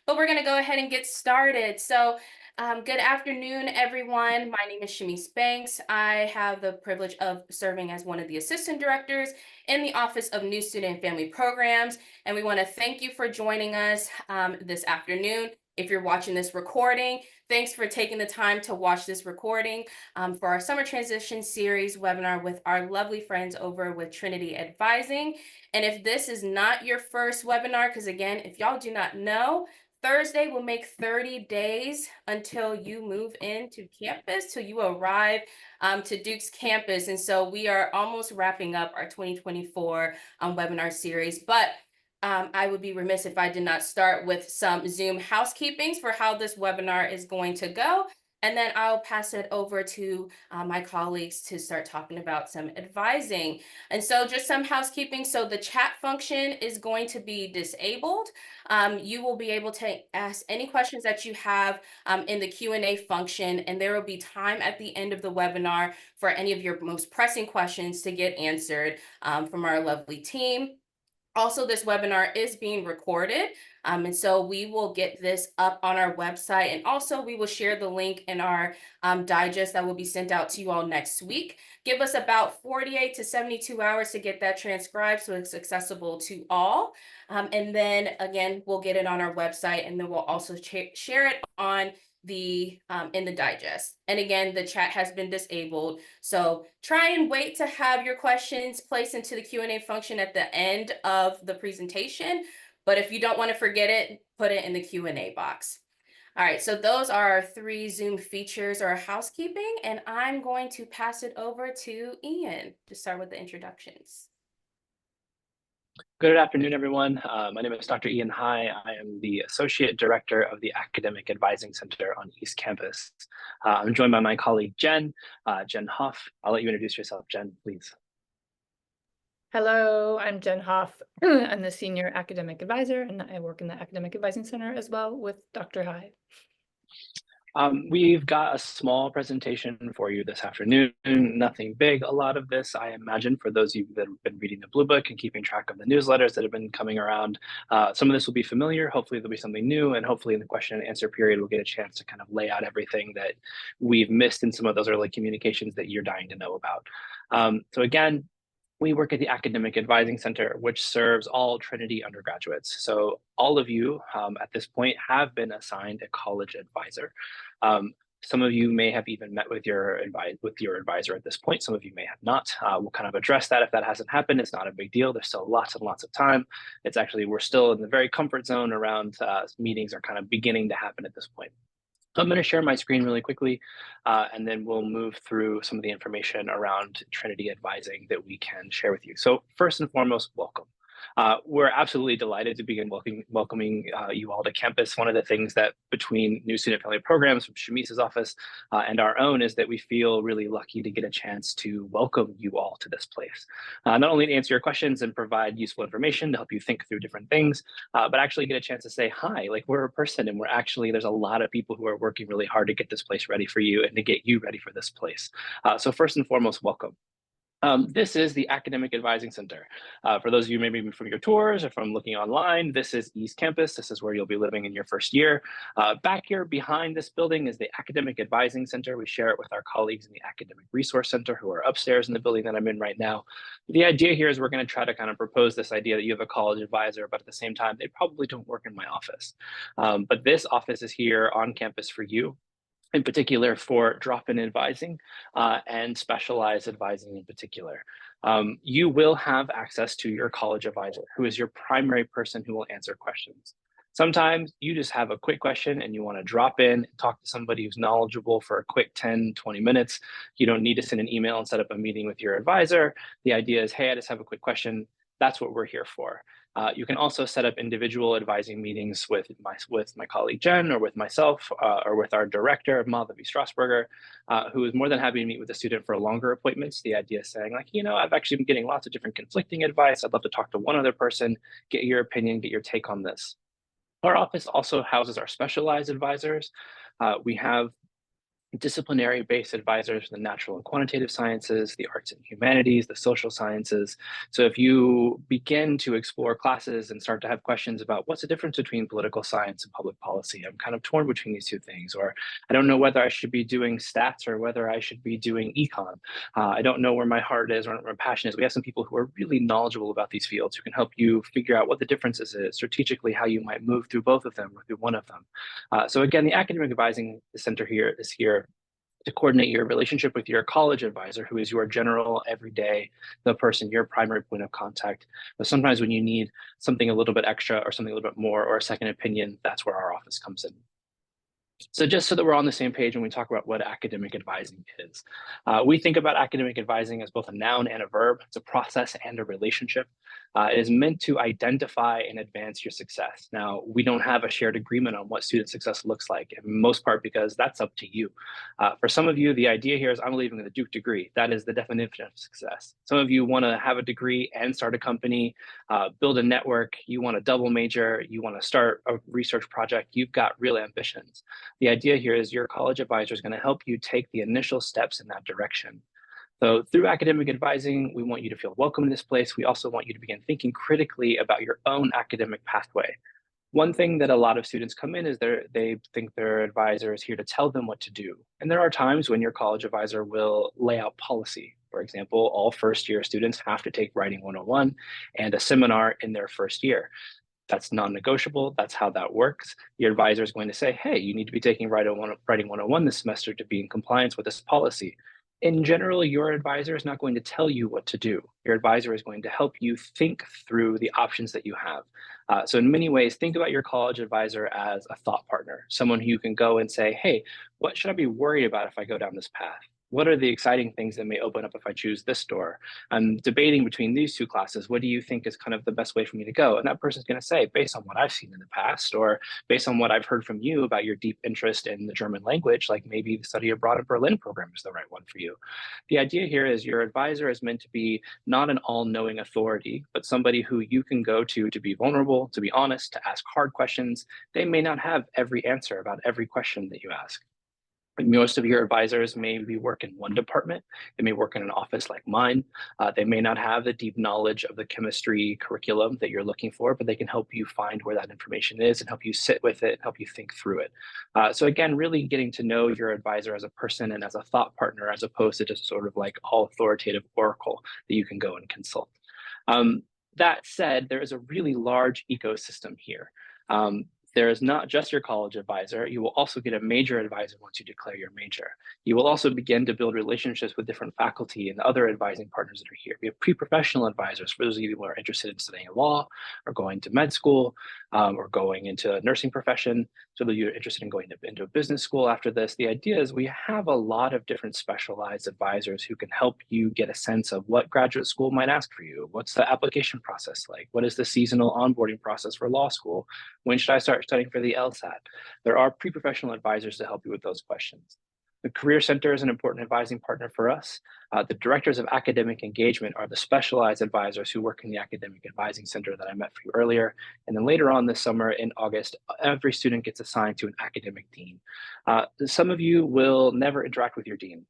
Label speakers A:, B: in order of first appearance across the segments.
A: but we're going to go ahead and get started. Good afternoon, everyone. My name is Shamice Banks. I have the privilege of serving as one of the assistant directors in the Office of New Student and Family Programs. And we want to thank you for joining us this afternoon. If you're watching this recording, thanks for taking the time to watch this recording for our Summer Transition Series webinar with our lovely friends over with Trinity Advising. And if this is not your first webinar, because again, if y'all do not know, Thursday will make 30 days until you move into campus, till you arrive to Duke's campus. And so we are almost wrapping up our 2024 webinar series. But I would be remiss if I did not start with some Zoom housekeepings for how this webinar is going to go. And then I'll pass it over to my colleagues to start talking about some advising. And so just some housekeeping. So the chat function is going to be disabled. You will be able to ask any questions that you have in the Q&A function, and there will be time at the end of the webinar for any of your most pressing questions to get answered from our lovely team. Also, this webinar is being recorded, and so we will get this up on our website, and also we will share the link in our digest that will be sent out to you all next week. Give us about 48 to 72 hours to get that transcribed so it's accessible to all. And then again, we'll get it on our website, and then we'll also share it on the in the digest. And again, the chat has been disabled, so try and wait to have your questions placed into the Q&A function at the end of the presentation, but if you don't want to forget it, put it in the Q&A box. All right, so those are our three Zoom features or housekeeping, and I'm going to pass it over to Ian to start with the introductions.
B: Good afternoon, everyone. My name is Dr. Ian Hai. I am the Associate Director of the Academic Advising Center on East Campus. I'm joined by my colleague, Jen Hoff. I'll let you introduce yourself, Jen, please.
C: Hello, I'm Jen Hoff. I'm the Senior Academic Advisor, and I work in the Academic Advising Center as well with Dr. Hai.
B: We've got a small presentation for you this afternoon, nothing big. A lot of this, I imagine, for those of you that have been reading the Blue Book and keeping track of the newsletters that have been coming around, some of this will be familiar. Hopefully there'll be something new, and hopefully in the question and answer period, we'll get a chance to kind of lay out everything that we've missed in some of those early communications that you're dying to know about. So again, we work at the Academic Advising Center, which serves all Trinity undergraduates. So all of you at this point have been assigned a college advisor. Some of you may have even met with your advisor at this point. Some of you may have not. We'll kind of address that if that hasn't happened. It's not a big deal. There's still lots and lots of time. It's actually, we're still in the very comfort zone around meetings are kind of beginning to happen at this point. I'm going to share my screen really quickly, and then we'll move through some of the information around Trinity Advising that we can share with you. So first and foremost, welcome. We're absolutely delighted to begin welcoming you all to campus. One of the things that between New Student Family Programs from Shamice's office and our own is that we feel really lucky to get a chance to welcome you all to this place. Not only to answer your questions and provide useful information to help you think through different things, but actually get a chance to say hi, like we're a person, and there's a lot of people who are working really hard to get this place ready for you and to get you ready for this place. So first and foremost, welcome. This is the Academic Advising Center. For those of you maybe from your tours or from looking online, this is East Campus. This is where you'll be living in your first year. Back here behind this building is the Academic Advising Center. We share it with our colleagues in the Academic Resource Center who are upstairs in the building that I'm in right now. The idea here is we're going to try to kind of propose this idea that you have a college advisor, but at the same time, they probably don't work in my office. But this office is here on campus for you, in particular for drop-in advising and specialized advising in particular. You will have access to your college advisor, who is your primary person who will answer questions. Sometimes you just have a quick question and you want to drop in and talk to somebody who's knowledgeable for a quick 10, 20 minutes. You don't need to send an email and set up a meeting with your advisor. The idea is, hey, I just have a quick question. That's what we're here for. You can also set up individual advising meetings with my colleague Jen, or with myself, or with our director, Madhavi Strasburger, who is more than happy to meet with the student for longer appointments. The idea is saying, like, I've actually been getting lots of different conflicting advice. I'd love to talk to one other person, get your opinion, get your take on this. Our office also houses our specialized advisors. We have disciplinary-based advisors for the natural and quantitative sciences, the arts and humanities, the social sciences. So if you begin to explore classes and start to have questions about what's the difference between political science and public policy, I'm kind of torn between these two things, or I don't know whether I should be doing stats or whether I should be doing econ. I don't know where my heart is or where my passion is. We have some people who are really knowledgeable about these fields who can help you figure out what the differences is, strategically how you might move through both of them or through one of them. So again, the Academic Advising Center here is here to coordinate your relationship with your college advisor, who is your general everyday, the person, your primary point of contact. But sometimes when you need something a little bit extra or something a little bit more or a second opinion, that's where our office comes in. So just so that we're on the same page when we talk about what academic advising is, we think about academic advising as both a noun and a verb. It's a process and a relationship. It is meant to identify and advance your success. Now, we don't have a shared agreement on what student success looks like, in most part because that's up to you. For some of you, the idea here is I'm leaving with a Duke degree. That is the definition of success. Some of you want to have a degree and start a company, build a network, you want to double major, you want to start a research project, you've got real ambitions. The idea here is your college advisor is going to help you take the initial steps in that direction. So through academic advising, we want you to feel welcome in this place. We also want you to begin thinking critically about your own academic pathway. One thing that a lot of students come in is they think their advisor is here to tell them what to do. And there are times when your college advisor will lay out policy. For example, all first-year students have to take Writing 101 and a seminar in their first year. That's non-negotiable. That's how that works. Your advisor is going to say, hey, you need to be taking Writing 101 this semester to be in compliance with this policy. In general, your advisor is not going to tell you what to do. Your advisor is going to help you think through the options that you have. So in many ways, think about your college advisor as a thought partner, someone who you can go and say, hey, what should I be worried about if I go down this path? What are the exciting things that may open up if I choose this door? I'm debating between these two classes. What do you think is kind of the best way for me to go? And that person's going to say, based on what I've seen in the past, or based on what I've heard from you about your deep interest in the German language, like maybe the study abroad in Berlin program is the right one for you. The idea here is your advisor is meant to be not an all-knowing authority, but somebody who you can go to be vulnerable, to be honest, to ask hard questions. They may not have every answer about every question that you ask. Most of your advisors may work in one department. They may work in an office like mine. They may not have the deep knowledge of the chemistry curriculum that you're looking for, but they can help you find where that information is and help you sit with it, help you think through it. So again, really getting to know your advisor as a person and as a thought partner, as opposed to just sort of like all authoritative oracle that you can go and consult. That said, there is a really large ecosystem here. There is not just your college advisor. You will also get a major advisor once you declare your major. You will also begin to build relationships with different faculty and other advising partners that are here. We have pre-professional advisors for those of you who are interested in studying law or going to med school or going into a nursing profession. So that you're interested in going into a business school after this. The idea is we have a lot of different specialized advisors who can help you get a sense of what graduate school might ask for you. What's the application process like? What is the seasonal onboarding process for law school? When should I start studying for the LSAT? There are pre-professional advisors to help you with those questions. The Career Center is an important advising partner for us. The directors of academic engagement are the specialized advisors who work in the Academic Advising Center that I met for you earlier. And then later on this summer in August, every student gets assigned to an academic dean. Some of you will never interact with your dean,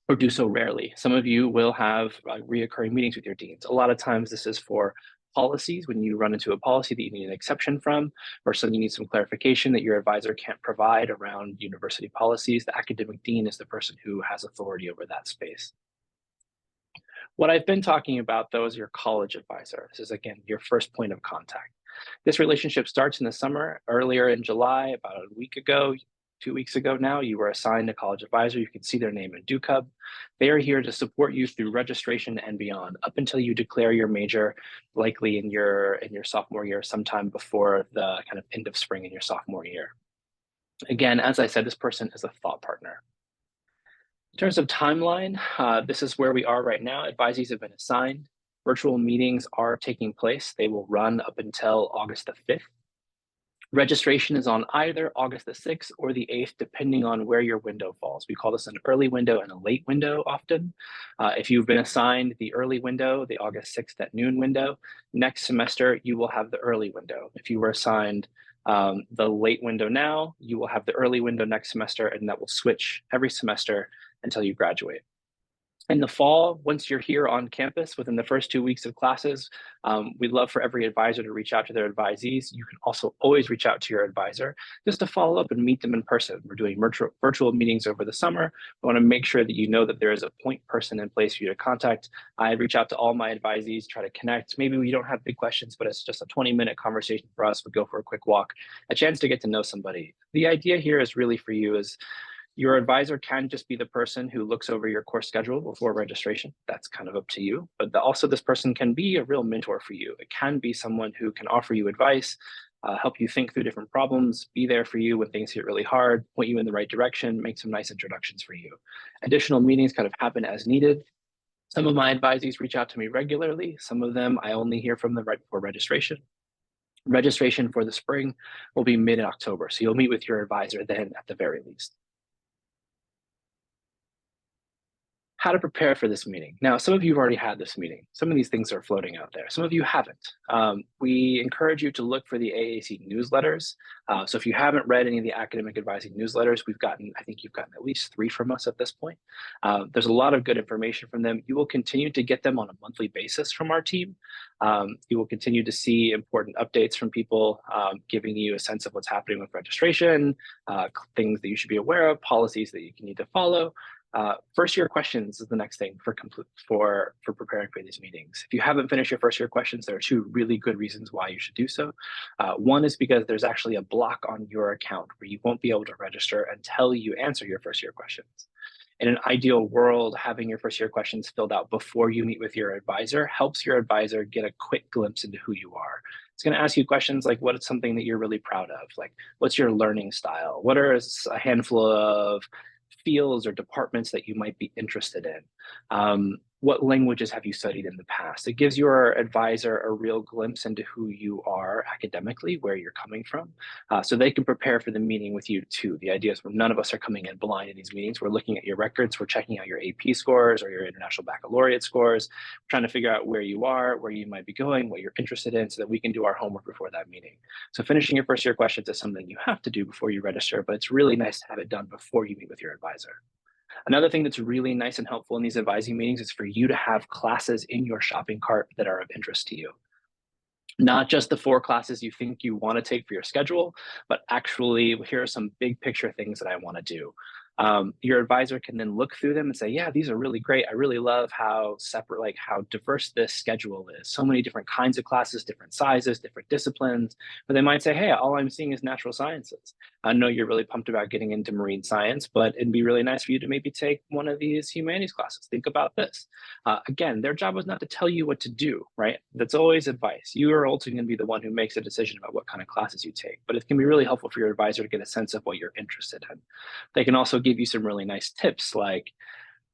B: or do so rarely. Some of you will have reoccurring meetings with your deans. A lot of times this is for policies, when you run into a policy that you need an exception from, or so you need some clarification that your advisor can't provide around university policies. The academic dean is the person who has authority over that space. What I've been talking about, though, is your college advisor. This is, again, your first point of contact. This relationship starts in the summer. Earlier in July, about a week ago, 2 weeks ago now, you were assigned a college advisor. You can see their name in DoCub. They are here to support you through registration and beyond, up until you declare your major, likely in your sophomore year, sometime before the kind of end of spring in your sophomore year. Again, as I said, this person is a thought partner. In terms of timeline, this is where we are right now. Advisees have been assigned. Virtual meetings are taking place. They will run up until August the 5th. Registration is on either August the 6th or the 8th, depending on where your window falls. We call this an early window and a late window often. If you've been assigned the early window, the August 6th at noon window, next semester you will have the early window. If you were assigned The late window now, you will have the early window next semester, and that will switch every semester until you graduate. In the fall, once you're here on campus within the first 2 weeks of classes, we'd love for every advisor to reach out to their advisees. You can also always reach out to your advisor just to follow up and meet them in person. We're doing virtual meetings over the summer. We want to make sure that you know that there is a point person in place for you to contact. I reach out to all my advisees, try to connect. Maybe we don't have big questions, but it's just a 20-minute conversation for us. We go for a quick walk, a chance to get to know somebody. The idea here is really for you is your advisor can just be the person who looks over your course schedule before registration. That's kind of up to you. But also this person can be a real mentor for you. It can be someone who can offer you advice, help you think through different problems, be there for you when things get really hard, point you in the right direction, make some nice introductions for you. Additional meetings kind of happen as needed. Some of my advisees reach out to me regularly. Some of them I only hear from them right before registration. Registration for the spring will be mid-October. So you'll meet with your advisor then at the very least. How to prepare for this meeting. Now, some of you have already had this meeting. Some of these things are floating out there. Some of you haven't. We encourage you to look for the AAC newsletters. So if you haven't read any of the academic advising newsletters, I think you've gotten at least 3 from us at this point. There's a lot of good information from them. You will continue to get them on a monthly basis from our team. You will continue to see important updates from people, giving you a sense of what's happening with registration, things that you should be aware of, policies that you need to follow. First year questions is the next thing for preparing for these meetings. If you haven't finished your first year questions, there are 2 really good reasons why you should do so. One is because there's actually a block on your account where you won't be able to register until you answer your first year questions. In an ideal world, having your first year questions filled out before you meet with your advisor helps your advisor get a quick glimpse into who you are. It's going to ask you questions like, what is something that you're really proud of? Like, what's your learning style? What are a handful of fields or departments that you might be interested in? What languages have you studied in the past? It gives your advisor a real glimpse into who you are academically, where you're coming from, so they can prepare for the meeting with you too. The idea is none of us are coming in blind in these meetings. We're looking at your records, we're checking out your AP scores or your International Baccalaureate scores, trying to figure out where you are, where you might be going, what you're interested in, so that we can do our homework before that meeting. So finishing your first year questions is something you have to do before you register, but it's really nice to have it done before you meet with your advisor. Another thing that's really nice and helpful in these advising meetings is for you to have classes in your shopping cart that are of interest to you. Not just the 4 classes you think you want to take for your schedule, but actually, here are some big picture things that I want to do. Your advisor can then look through them and say, yeah, these are really great. I really love how diverse this schedule is. So many different kinds of classes, different sizes, different disciplines. But they might say, hey, all I'm seeing is natural sciences. I know you're really pumped about getting into marine science, but it'd be really nice for you to maybe take one of these humanities classes. Think about this. Again, their job is not to tell you what to do, right? That's always advice. You are ultimately going to be the one who makes a decision about what kind of classes you take, but it can be really helpful for your advisor to get a sense of what you're interested in. They can also give you some really nice tips like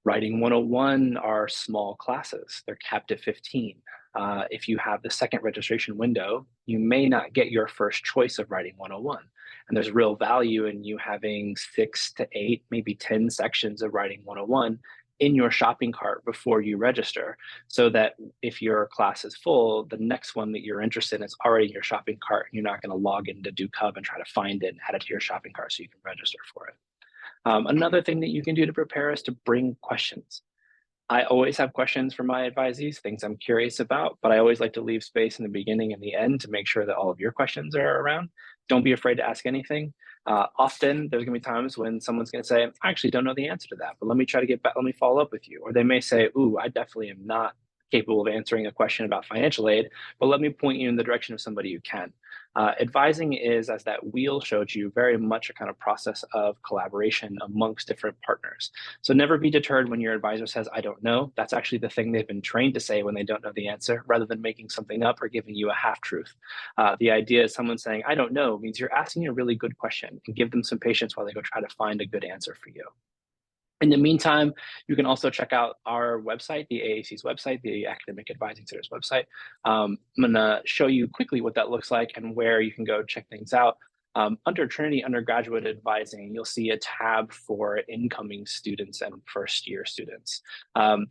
B: Writing 101 are small classes. They're capped at 15. If you have the second registration window, you may not get your first choice of Writing 101. And there's real value in you having 6 to 8, maybe 10 sections of Writing 101 in your shopping cart before you register, so that if your class is full, the next one that you're interested in is already in your shopping cart, and you're not going to log into Duke Hub and try to find it and add it to your shopping cart so you can register for it. Another thing that you can do to prepare is to bring questions. I always have questions for my advisees, things I'm curious about, but I always like to leave space in the beginning and the end to make sure that all of your questions are around. Don't be afraid to ask anything. Often there's gonna be times when someone's gonna say, I actually don't know the answer to that, but let me try to get back, let me follow up with you. Or they may say, ooh, I definitely am not capable of answering a question about financial aid, but let me point you in the direction of somebody who can. Advising is, as that wheel showed you, very much a kind of process of collaboration amongst different partners. So never be deterred when your advisor says, I don't know. That's actually the thing they've been trained to say when they don't know the answer, rather than making something up or giving you a half-truth. The idea is someone saying, I don't know, means you're asking a really good question, and give them some patience while they go try to find a good answer for you. In the meantime, you can also check out our website, the AAC's website, the Academic Advising Center's website. I'm going to show you quickly what that looks like and where you can go check things out. Under Trinity Undergraduate Advising, you'll see a tab for incoming students and first-year students.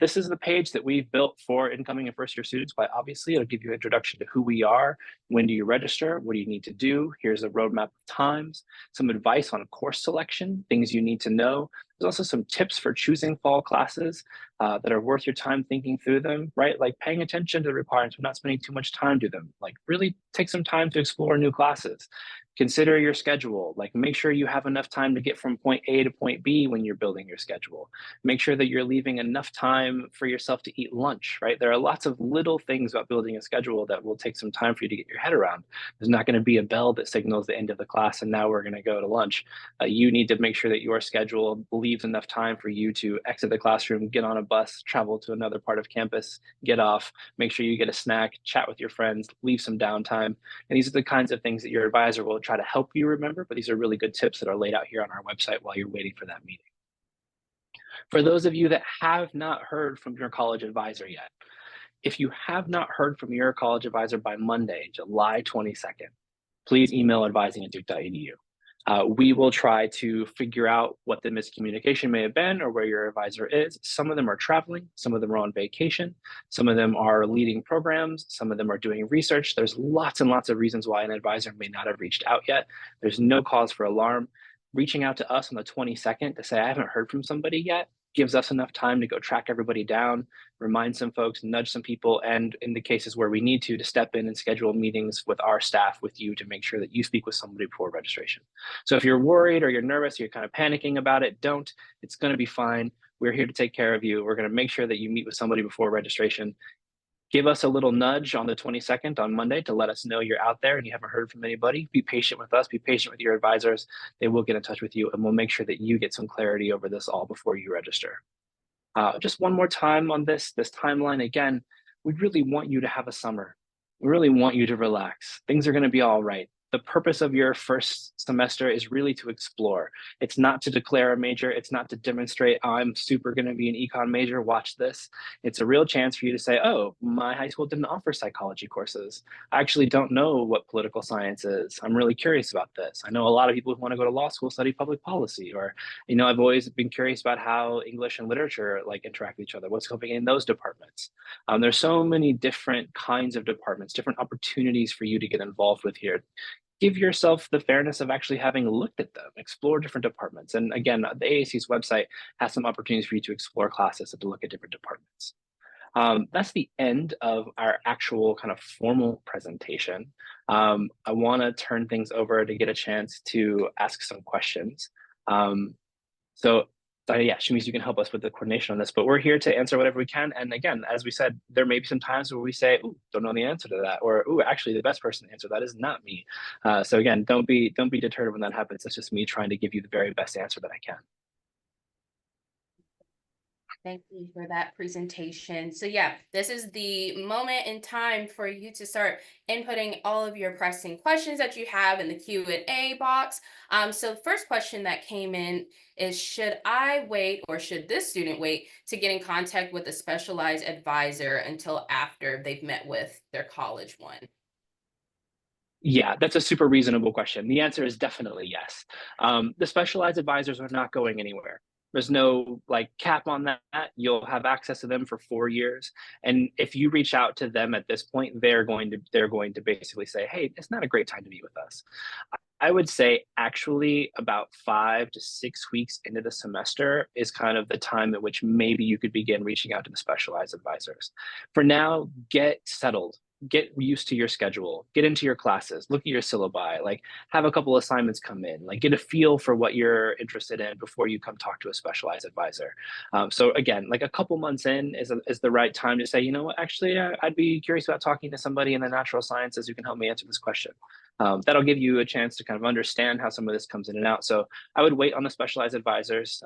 B: This is the page that we've built for incoming and first-year students. Quite obviously, it'll give you an introduction to who we are, when do you register, what do you need to do, here's a roadmap of times, some advice on course selection, things you need to know. There's also some tips for choosing fall classes that are worth your time thinking through them, right? Like paying attention to the requirements, but not spending too much time to them. Like really take some time to explore new classes. Consider your schedule. Like make sure you have enough time to get from point A to point B when you're building your schedule. Make sure that you're leaving enough time for yourself to eat lunch, right? There are lots of little things about building a schedule that will take some time for you to get your head around. There's not going to be a bell that signals the end of the class and now we're going to go to lunch. You need to make sure that your schedule leaves enough time for you to exit the classroom, get on a bus, travel to another part of campus, get off, make sure you get a snack, chat with your friends, leave some downtime. And these are the kinds of things that your advisor will try to help you remember, but these are really good tips that are laid out here on our website while you're waiting for that meeting. For those of you that have not heard from your college advisor yet, if you have not heard from your college advisor by Monday, July 22nd, please email advising@duke.edu. We will try to figure out what the miscommunication may have been or where your advisor is. Some of them are traveling, some of them are on vacation, some of them are leading programs, some of them are doing research. There's lots and lots of reasons why an advisor may not have reached out yet. There's no cause for alarm. Reaching out to us on the 22nd to say, I haven't heard from somebody yet, gives us enough time to go track everybody down, remind some folks, nudge some people, and in the cases where we need to step in and schedule meetings with our staff, with you, to make sure that you speak with somebody before registration. So if you're worried or you're nervous, you're kind of panicking about it, don't. It's going to be fine. We're here to take care of you. We're going to make sure that you meet with somebody before registration. Give us a little nudge on the 22nd on Monday to let us know you're out there and you haven't heard from anybody. Be patient with us, be patient with your advisors. They will get in touch with you and we'll make sure that you get some clarity over this all before you register. Just one more time on this timeline. Again, we really want you to have a summer. We really want you to relax. Things are going to be all right. The purpose of your first semester is really to explore. It's not to declare a major. It's not to demonstrate, I'm super going to be an econ major, watch this. It's a real chance for you to say, oh, my high school didn't offer psychology courses. I actually don't know what political science is. I'm really curious about this. I know a lot of people who want to go to law school study public policy, or, I've always been curious about how English and literature interact with each other. What's going in those departments? There's so many different kinds of departments, different opportunities for you to get involved with here. Give yourself the fairness of actually having looked at them, explore different departments. And again, the AAC's website has some opportunities for you to explore classes and to look at different departments. That's the end of our actual kind of formal presentation. I want to turn things over to get a chance to ask some questions. Yeah, Shamiz, you can help us with the coordination on this, but we're here to answer whatever we can. And again, as we said, there may be some times where we say, "Ooh, don't know the answer to that," or "Ooh, actually, the best person to answer that is not me." So again, don't be deterred when that happens. It's just me trying to give you the very best answer that I can.
A: Thank you for that presentation. So yeah, this is the moment in time for you to start inputting all of your pressing questions that you have in the Q&A box. So the first question that came in is, should I wait, or should this student wait to get in contact with a specialized advisor until after they've met with their college one?
B: Yeah, that's a super reasonable question. The answer is definitely yes. The specialized advisors are not going anywhere. There's no cap on that. You'll have access to them for 4 years. And if you reach out to them at this point, they're going to basically say, hey, it's not a great time to meet with us. I would say actually about 5 to 6 weeks into the semester is kind of the time at which maybe you could begin reaching out to the specialized advisors. For now, get settled. Get used to your schedule, get into your classes, look at your syllabi, have a couple assignments come in, get a feel for what you're interested in before you come talk to a specialized advisor. So again, a couple months in is the right time to say, you know what, actually, I'd be curious about talking to somebody in the natural sciences who can help me answer this question. That'll give you a chance to kind of understand how some of this comes in and out. So I would wait on the specialized advisors.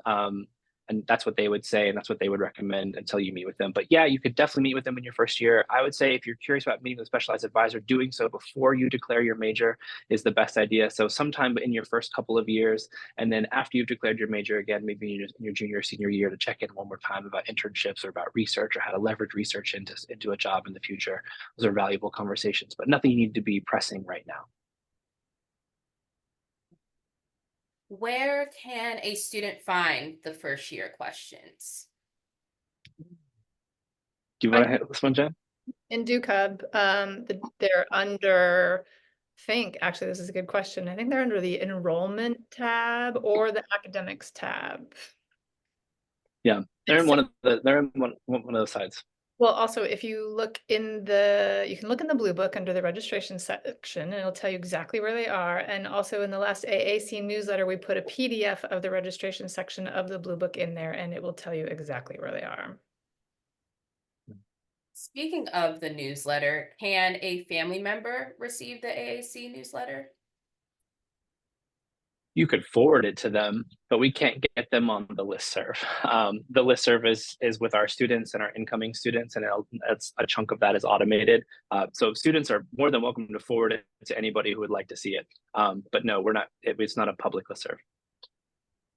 B: And that's what they would say, and that's what they would recommend until you meet with them. But yeah, you could definitely meet with them in your first year. I would say if you're curious about meeting with a specialized advisor, doing so before you declare your major is the best idea. So sometime in your first couple of years, and then after you've declared your major again, maybe in your junior or senior year, to check in one more time about internships or about research or how to leverage research into a job in the future. Those are valuable conversations, but nothing you need to be pressing right now.
A: Where can a student find the first year questions?
B: Do you want to hit this one, Jen?
C: In DoCub, they're under, actually, this is a good question. I think they're under the enrollment tab or the academics tab.
B: Yeah, they're in one of those sides.
C: Well, also, if you look you can look in the Blue Book under the registration section, and it'll tell you exactly where they are. And also in the last AAC newsletter, we put a PDF of the registration section of the Blue Book in there, and it will tell you exactly where they are.
A: Speaking of the newsletter, can a family member receive the AAC newsletter?
B: You could forward it to them, but we can't get them on the listserv. The listserv is with our students and our incoming students, and that's a chunk of that is automated. So students are more than welcome to forward it to anybody who would like to see it. But no, we're not. It's not a public listserv.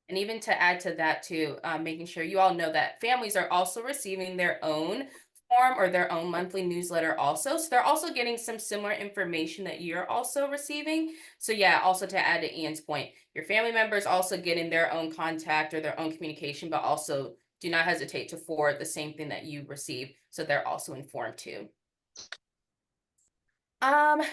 A: And even to add to that too, making sure you all know that families are also receiving their own form or their own monthly newsletter also. So they're also getting some similar information that you're also receiving. So yeah, also to add to Ian's point, your family members also getting their own contact or their own communication, but also do not hesitate to forward the same thing that you receive so they're also informed too.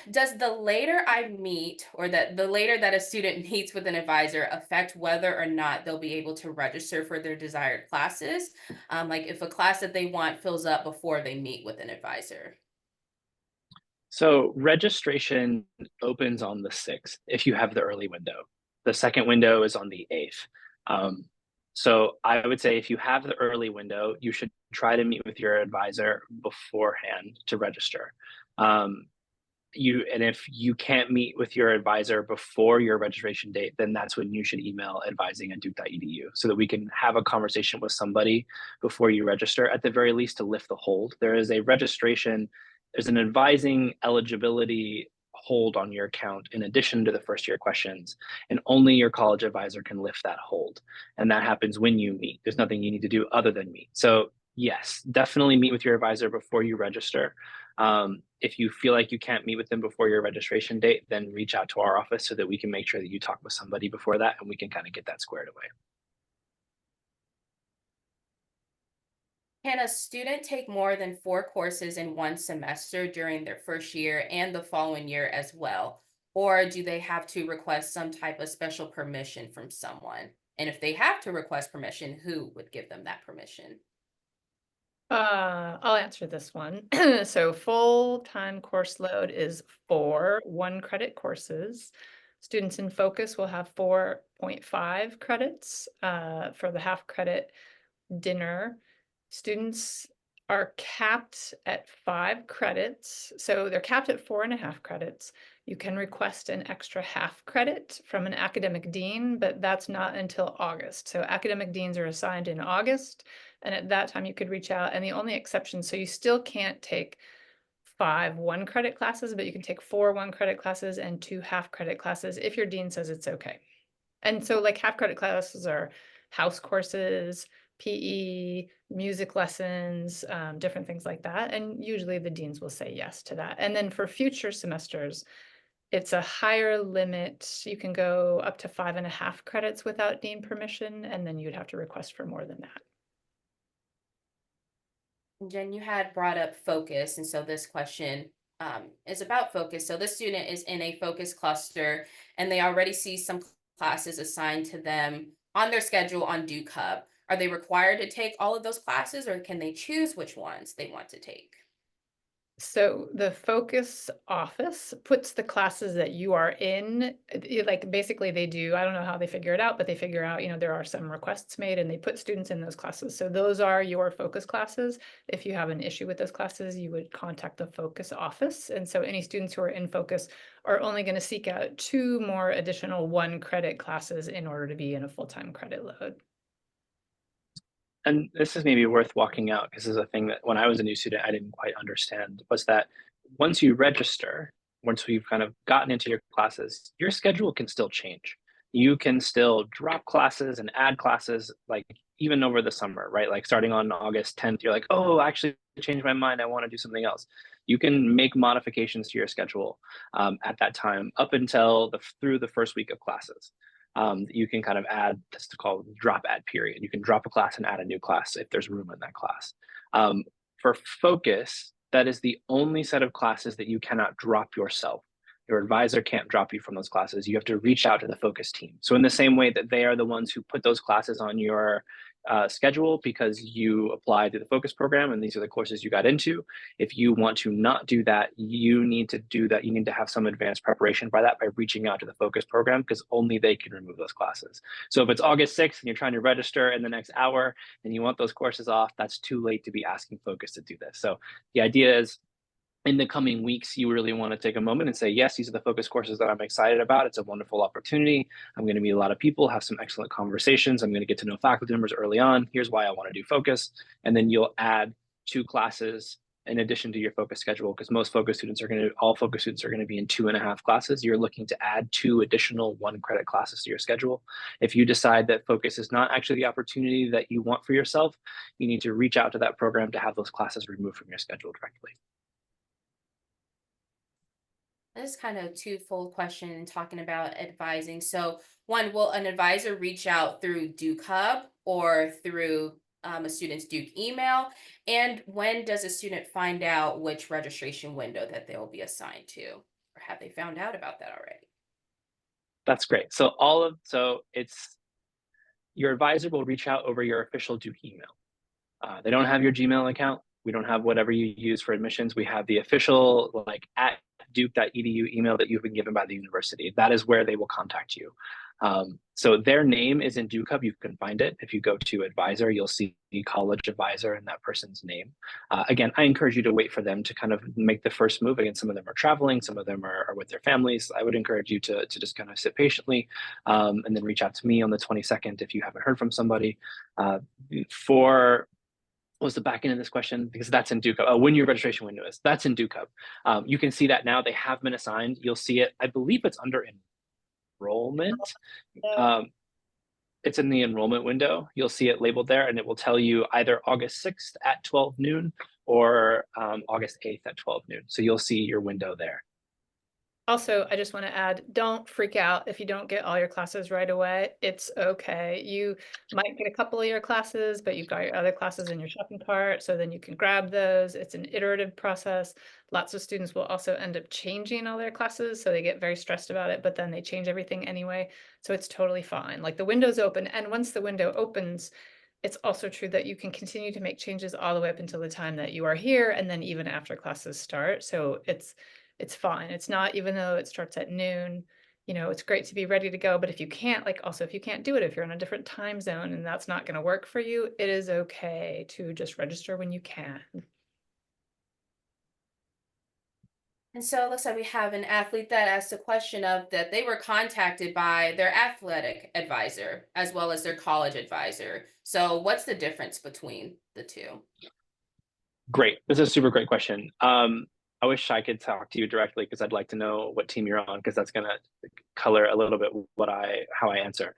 A: Does the later I meet or that the later that a student meets with an advisor affect whether or not they'll be able to register for their desired classes? Like if a class that they want fills up before they meet with an advisor.
B: So registration opens on the 6th if you have the early window. The second window is on the 8th. So I would say if you have the early window, you should try to meet with your advisor beforehand to register. And if you can't meet with your advisor before your registration date, then that's when you should email advising@duke.edu so that we can have a conversation with somebody before you register, at the very least, to lift the hold. There's an advising eligibility hold on your account in addition to the first year questions, and only your college advisor can lift that hold. And that happens when you meet. There's nothing you need to do other than meet. So yes, definitely meet with your advisor before you register. If you feel like you can't meet with them before your registration date, then reach out to our office so that we can make sure that you talk with somebody before that and we can kind of get that squared away.
A: Can a student take more than 4 courses in one semester during their first year and the following year as well? Or do they have to request some type of special permission from someone? And if they have to request permission, who would give them that permission?
C: I'll answer this one. So full-time course load is 4 1-credit courses. Students in focus will have 4.5 credits for the half credit dinner. Students are capped at 5 credits. So they're capped at 4.5 credits. You can request an extra half credit from an academic dean, but that's not until August. So academic deans are assigned in August, and at that time you could reach out. And the only exception, so you still can't take 5 1-credit classes, but you can take 4 1-credit classes and 2 half-credit classes if your dean says it's okay. And so like half-credit classes are house courses, PE, music lessons, different things like that. And usually the deans will say yes to that. And then for future semesters, it's a higher limit. You can go up to 5.5 credits without dean permission, and then you'd have to request for more than that.
A: Jen, you had brought up focus, and so this question is about focus. So this student is in a focus cluster, and they already see some classes assigned to them on their schedule on Duke Hub. Are they required to take all of those classes, or can they choose which ones they want to take?
C: So the focus office puts the classes that you are in, like basically they do, I don't know how they figure it out, but they figure out, there are some requests made and they put students in those classes. So those are your focus classes. If you have an issue with those classes, you would contact the focus office. And so any students who are in focus are only going to seek out 2 more additional 1-credit classes in order to be in a full-time credit load.
B: And this is maybe worth walking out because this is a thing that when I was a new student, I didn't quite understand, was that once you register, once we've kind of gotten into your classes, your schedule can still change. You can still drop classes and add classes, like even over the summer, right? Like starting on August 10th, you're like, oh, I actually changed my mind. I want to do something else. You can make modifications to your schedule at that time up until through the first week of classes. you can kind of add this to call drop add period. You can drop a class and add a new class if there's room in that class. For focus, that is the only set of classes that you cannot drop yourself. Your advisor can't drop you from those classes. You have to reach out to the focus team. So in the same way that they are the ones who put those classes on your schedule because you applied to the focus program and these are the courses you got into, if you want to not do that, you need to do that. You need to have some advanced preparation by that by reaching out to the focus program because only they can remove those classes. So if it's August 6th and you're trying to register in the next hour and you want those courses off, that's too late to be asking focus to do this. So the idea is, in the coming weeks, you really want to take a moment and say, yes, these are the focus courses that I'm excited about. It's a wonderful opportunity. I'm going to meet a lot of people, have some excellent conversations. I'm going to get to know faculty members early on. Here's why I want to do focus. And then you'll add 2 classes in addition to your focus schedule, because all focus students are going to be in 2.5 classes. You're looking to add 2 additional 1-credit classes to your schedule. If you decide that focus is not actually the opportunity that you want for yourself, you need to reach out to that program to have those classes removed from your schedule directly.
A: This is kind of a twofold question talking about advising. So, one, will an advisor reach out through Duke Hub or through a student's Duke email? And when does a student find out which registration window that they'll be assigned to? Or have they found out about that already?
B: That's great. So it's your advisor will reach out over your official Duke email. They don't have your Gmail account. We don't have whatever you use for admissions. We have the official like at duke.edu email that you've been given by the university. That is where they will contact you. So their name is in Duke Hub. You can find it. If you go to advisor, you'll see the college advisor and that person's name. Again, I encourage you to wait for them to kind of make the first move. Again, some of them are traveling, some of them are with their families. I would encourage you to just kind of sit patiently and then reach out to me on the 22nd if you haven't heard from somebody. For what was the back end of this question? Because that's in Duke Hub. Oh, when your registration window is, that's in Duke Hub. You can see that now. They have been assigned. You'll see it. I believe it's under enrollment. It's in the enrollment window. You'll see it labeled there, and it will tell you either August 6th at 12 noon or August 8th at 12 noon. So you'll see your window there.
C: Also, I just want to add, don't freak out if you don't get all your classes right away. It's okay. You might get a couple of your classes, but you've got your other classes in your shopping cart, so then you can grab those. It's an iterative process. Lots of students will also end up changing all their classes, so they get very stressed about it, but then they change everything anyway. So it's totally fine. Like the window's open, and once the window opens, it's also true that you can continue to make changes all the way up until the time that you are here, and then even after classes start. So it's fine. It's not, even though it starts at noon, it's great to be ready to go. But if you can't, if you can't do it, if you're in a different time zone and that's not going to work for you, it is okay to just register when you can.
A: And so it looks like we have an athlete that asked a question of that they were contacted by their athletic advisor as well as their college advisor. So what's the difference between the two?
B: Great. This is a super great question. I wish I could talk to you directly because I'd like to know what team you're on, because that's going to color a little bit how I answer.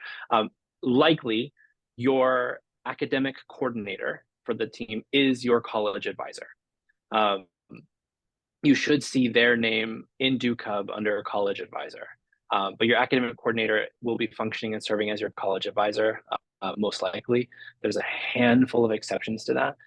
B: Likely, your academic coordinator for the team is your college advisor. You should see their name in Duke Hub under college advisor. But your academic coordinator will be functioning and serving as your college advisor, most likely. There's a handful of exceptions to that.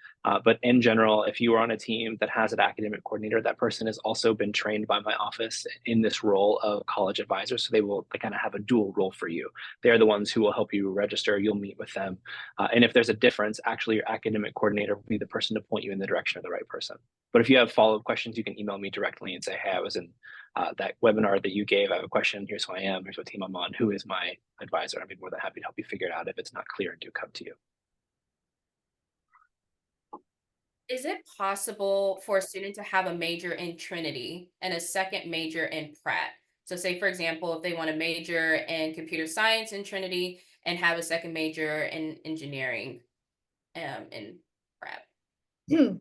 B: But in general, if you are on a team that has an academic coordinator, that person has also been trained by my office in this role of college advisor. So they kind of have a dual role for you. They're the ones who will help you register. You'll meet with them. And if there's a difference, actually your academic coordinator will be the person to point you in the direction of the right person. But if you have follow-up questions, you can email me directly and say, hey, I was in that webinar that you gave. I have a question. Here's who I am. Here's what team I'm on. Who is my advisor? I'd be more than happy to help you figure it out if it's not clear and do come to you.
A: Is it possible for a student to have a major in Trinity and a second major in Pratt? So say, for example, if they want to major in computer science in Trinity and have a second major in engineering in Pratt.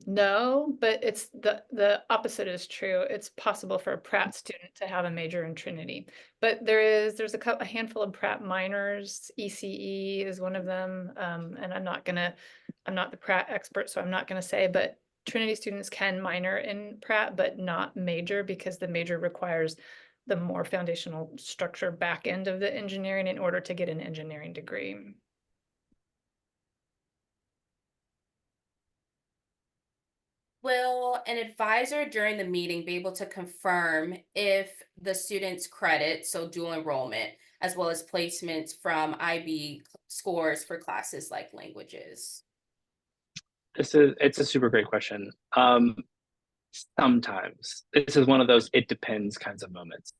C: No, but it's the opposite is true. It's possible for a Pratt student to have a major in Trinity, but there's a handful of Pratt minors. ECE is one of them, and I'm not the Pratt expert, so I'm not gonna say, but Trinity students can minor in Pratt, but not major, because the major requires the more foundational structure back end of the engineering in order to get an engineering degree.
A: Will an advisor during the meeting be able to confirm if the student's credit, so dual enrollment, as well as placements from IB scores for classes like languages?
B: It's a super great question. Sometimes this is one of those it depends kinds of moments.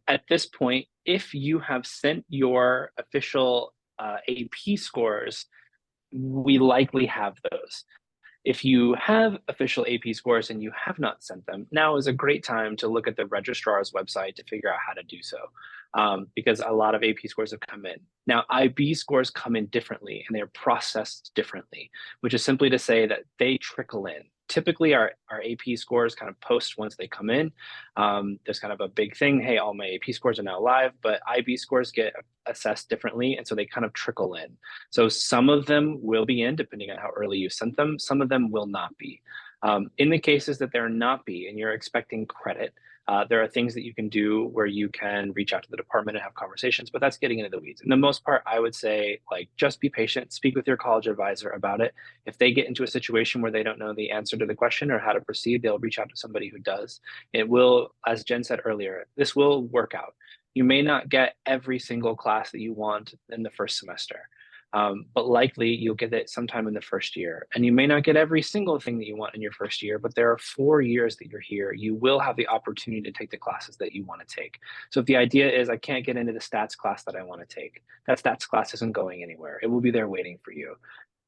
B: At this point, if you have sent your official AP scores, we likely have those. If you have official AP scores and you have not sent them, now is a great time to look at the registrar's website to figure out how to do so, because a lot of AP scores have come in. Now, IB scores come in differently and they're processed differently, which is simply to say that they trickle in. Typically, our AP scores kind of post once they come in. There's kind of a big thing, hey, all my AP scores are now live, but IB scores get assessed differently, and so they kind of trickle in. So some of them will be in, depending on how early you sent them. Some of them will not be. In the cases that they're not be, and you're expecting credit, there are things that you can do where you can reach out to the department and have conversations, but that's getting into the weeds. In the most part, I would say, like, just be patient, speak with your college advisor about it. If they get into a situation where they don't know the answer to the question or how to proceed, they'll reach out to somebody who does. It will, as Jen said earlier, this will work out. You may not get every single class that you want in the first semester. But likely you'll get it sometime in the first year. And you may not get every single thing that you want in your first year, but there are 4 years that you're here. You will have the opportunity to take the classes that you want to take. So if the idea is, I can't get into the stats class that I want to take, that stats class isn't going anywhere. It will be there waiting for you.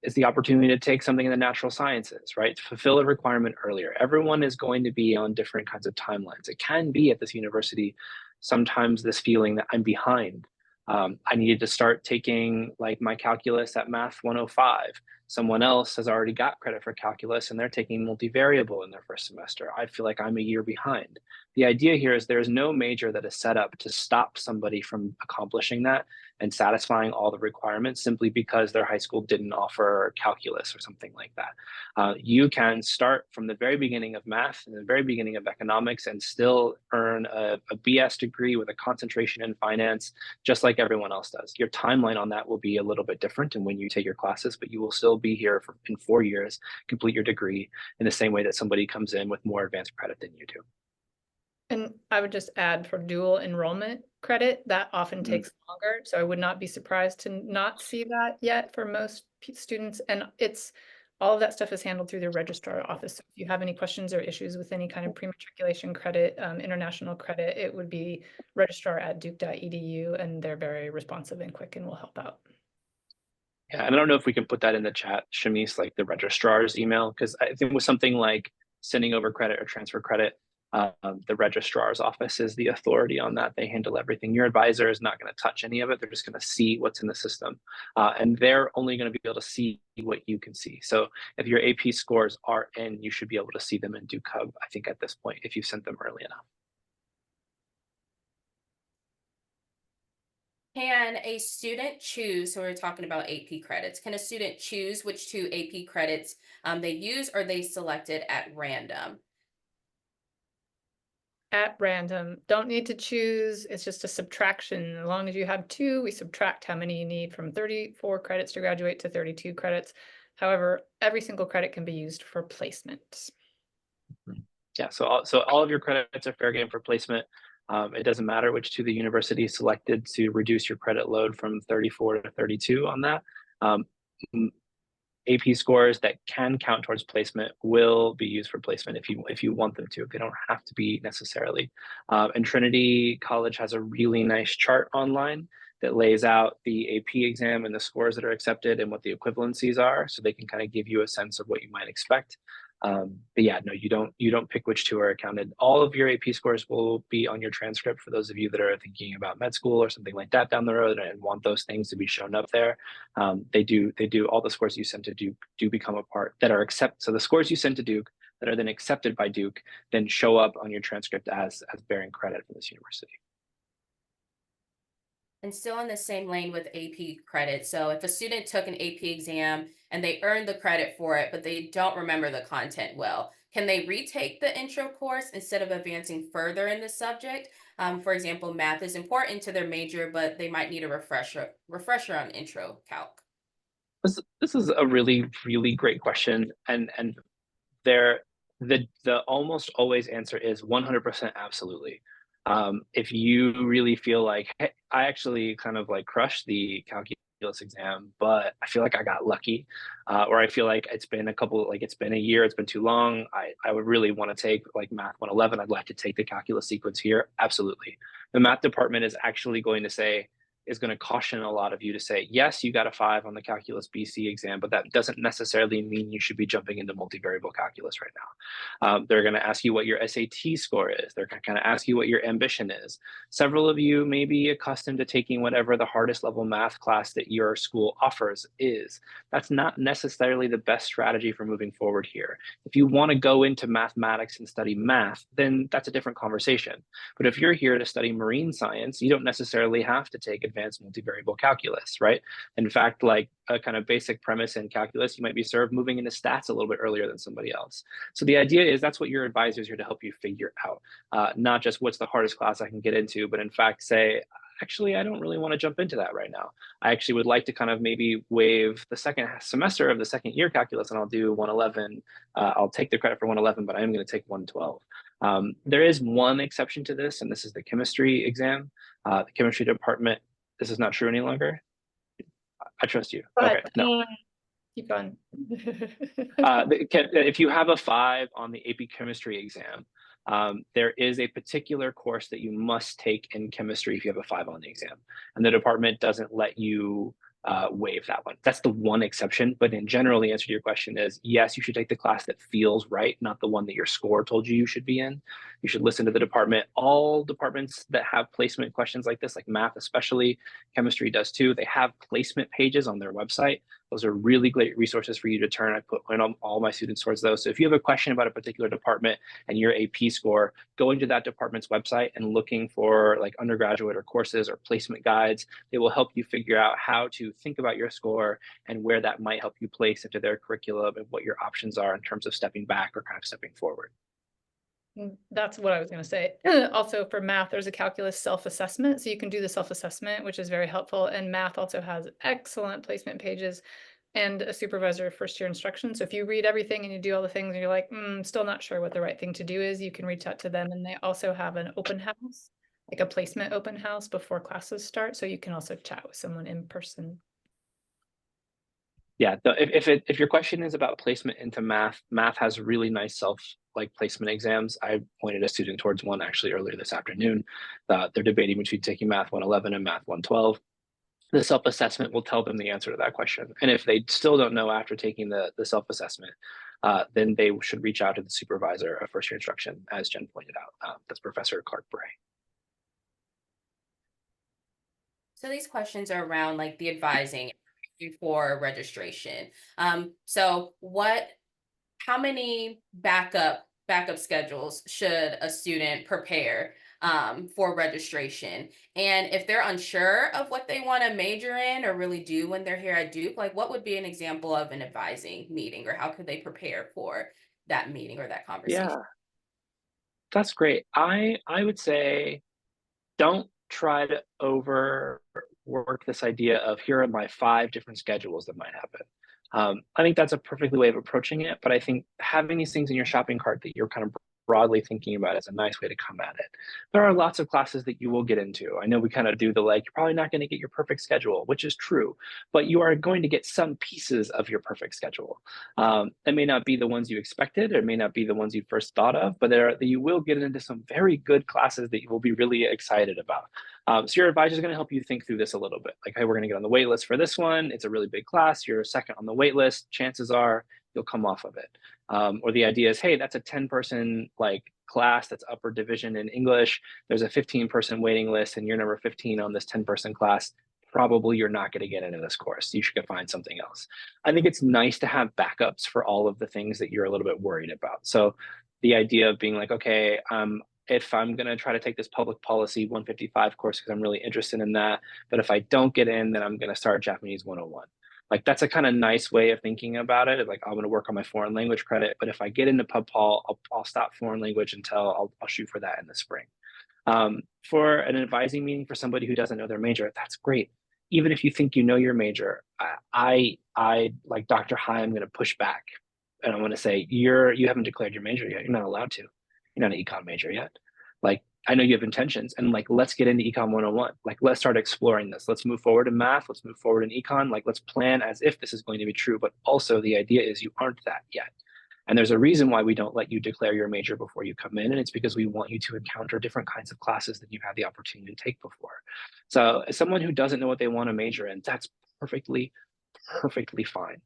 B: Is the opportunity to take something in the natural sciences, right? To fulfill a requirement earlier. Everyone is going to be on different kinds of timelines. It can be at this university sometimes this feeling that I'm behind. I needed to start taking like my calculus at Math 105. Someone else has already got credit for calculus and they're taking multivariable in their first semester. I feel like I'm a year behind. The idea here is there's no major that is set up to stop somebody from accomplishing that and satisfying all the requirements simply because their high school didn't offer calculus or something like that. You can start from the very beginning of math and the very beginning of economics and still earn a BS degree with a concentration in finance, just like everyone else does. Your timeline on that will be a little bit different and when you take your classes, but you will still be here in 4 years, complete your degree in the same way that somebody comes in with more advanced credit than you do.
C: And I would just add for dual enrollment credit, that often takes longer. So I would not be surprised to not see that yet for most students. And all of that stuff is handled through the registrar office. So if you have any questions or issues with any kind of pre-matriculation credit, international credit, it would be registrar@duke.edu, and they're very responsive and quick and will help out.
B: Yeah, and I don't know if we can put that in the chat, Shamice, like the registrar's email, because I think with something like sending over credit or transfer credit, the registrar's office is the authority on that. They handle everything. Your advisor is not going to touch any of it. They're just going to see what's in the system. And they're only going to be able to see what you can see. So if your AP scores are in, you should be able to see them in Duke Hub, I think, at this point, if you sent them early enough.
A: Can a student choose, so we're talking about AP credits, can a student choose which 2 AP credits they use, or they selected at random?
C: At random, don't need to choose. It's just a subtraction. As long as you have 2, we subtract how many you need from 34 credits to graduate to 32 credits. However, every single credit can be used for placement.
B: Yeah, so all of your credits are fair game for placement. It doesn't matter which 2 the university selected to reduce your credit load from 34 to 32 on that. AP scores that can count towards placement will be used for placement if you want them to. They don't have to be necessarily. And Trinity College has a really nice chart online that lays out the AP exam and the scores that are accepted and what the equivalencies are, so they can kind of give you a sense of what you might expect. But yeah, no, you don't pick which 2 are counted. All of your AP scores will be on your transcript for those of you that are thinking about med school or something like that down the road and want those things to be shown up there. They do all the scores you send to Duke do become a part that are accepted. So the scores you send to Duke that are then accepted by Duke then show up on your transcript as bearing credit for this university.
A: And still in the same lane with AP credit. So if a student took an AP exam and they earned the credit for it, but they don't remember the content well, Can they retake the intro course instead of advancing further in the subject? For example, math is important to their major, but they might need a refresher on intro calc.
B: This is a really, really great question. And there, the almost always answer is 100% absolutely. If you really feel like, hey, I actually kind of like crushed the calculus exam, but I feel like I got lucky, or I feel like it's been a year, it's been too long. I would really want to take like Math 111. I'd like to take the calculus sequence here. Absolutely. The math department is actually going to say, is going to caution a lot of you to say, yes, you got a 5 on the calculus BC exam, but that doesn't necessarily mean you should be jumping into multivariable calculus right now. They're going to ask you what your SAT score is. They're going to ask you what your ambition is. Several of you may be accustomed to taking whatever the hardest level math class that your school offers is. That's not necessarily the best strategy for moving forward here. If you want to go into mathematics and study math, then that's a different conversation. But if you're here to study marine science, you don't necessarily have to take advanced multivariable calculus, right? In fact, like a kind of basic premise in calculus, you might be served moving into stats a little bit earlier than somebody else. So the idea is that's what your advisor is here to help you figure out, not just what's the hardest class I can get into, but in fact say, actually, I don't really want to jump into that right now. I actually would like to kind of maybe waive the second semester of the second year calculus and I'll do 111. I'll take the credit for 111, but I am going to take 112. There is one exception to this, and this is the chemistry exam. The chemistry department, this is not true any longer. I trust you.
C: But,
B: okay, no.
C: Keep going.
B: If you have a 5 on the AP chemistry exam, there is a particular course that you must take in chemistry if you have a 5 on the exam. And the department doesn't let you waive that one. That's the one exception. But in general, the answer to your question is yes, you should take the class that feels right, not the one that your score told you should be in. You should listen to the department. All departments that have placement questions like this, like math especially, chemistry does too, they have placement pages on their website. Those are really great resources for you to turn. I put all my students towards those. So if you have a question about a particular department and your AP score, going to that department's website and looking for like undergraduate or courses or placement guides, they will help you figure out how to think about your score and where that might help you place into their curriculum and what your options are in terms of stepping back or kind of stepping forward.
C: That's what I was going to say. Also for math, there's a calculus self-assessment. So you can do the self-assessment, which is very helpful. And math also has excellent placement pages and a supervisor of first year instruction. So if you read everything and you do all the things and you're like, still not sure what the right thing to do is, you can reach out to them. And they also have an open house, like a placement open house before classes start. So you can also chat with someone in person.
B: Yeah, if your question is about placement into math, math has really nice placement exams. I pointed a student towards one actually earlier this afternoon. They're debating between taking Math 111 and Math 112. The self-assessment will tell them the answer to that question. And if they still don't know after taking the self-assessment, then they should reach out to the supervisor of first year instruction, as Jen pointed out. That's Professor Clark Bray.
A: So these questions are around like the advising for registration. How many backup schedules should a student prepare for registration? And if they're unsure of what they want to major in or really do when they're here at Duke, like what would be an example of an advising meeting, or how could they prepare for that meeting or that conversation?
B: Yeah, that's great. I would say don't try to overwork this idea of here are my 5 different schedules that might happen. I think that's a perfect way of approaching it, but I think having these things in your shopping cart that you're kind of broadly thinking about is a nice way to come at it. There are lots of classes that you will get into. I know we kind of do the like, you're probably not going to get your perfect schedule, which is true, but you are going to get some pieces of your perfect schedule. It may not be the ones you expected, it may not be the ones you first thought of, but you will get into some very good classes that you will be really excited about. So your advisor is going to help you think through this a little bit. Like, hey, we're going to get on the wait list for this one. It's a really big class. You're second on the wait list. Chances are you'll come off of it. Or the idea is, hey, that's a 10-person like class that's upper division in English. There's a 15-person waiting list and you're number 15 on this 10-person class. Probably you're not going to get into this course. You should go find something else. I think it's nice to have backups for all of the things that you're a little bit worried about. So the idea of being like, okay, if I'm going to try to take this public policy 155 course because I'm really interested in that, but if I don't get in, then I'm going to start Japanese 101. Like that's a kind of nice way of thinking about it. Like I'm going to work on my foreign language credit, but if I get into pub pol, I'll stop foreign language until I'll shoot for that in the spring. For an advising meeting for somebody who doesn't know their major, that's great. Even if you think you know your major, I like Dr. High, I'm going to push back, and I'm going to say you haven't declared your major yet. You're not allowed to. You're not an econ major yet. Like I know you have intentions, and like let's get into econ 101. Like let's start exploring this. Let's move forward in math. Let's move forward in econ. Like let's plan as if this is going to be true, but also the idea is you aren't that yet. And there's a reason why we don't let you declare your major before you come in, and it's because we want you to encounter different kinds of classes than you had the opportunity to take before. So as someone who doesn't know what they want to major in, that's perfectly, perfectly fine.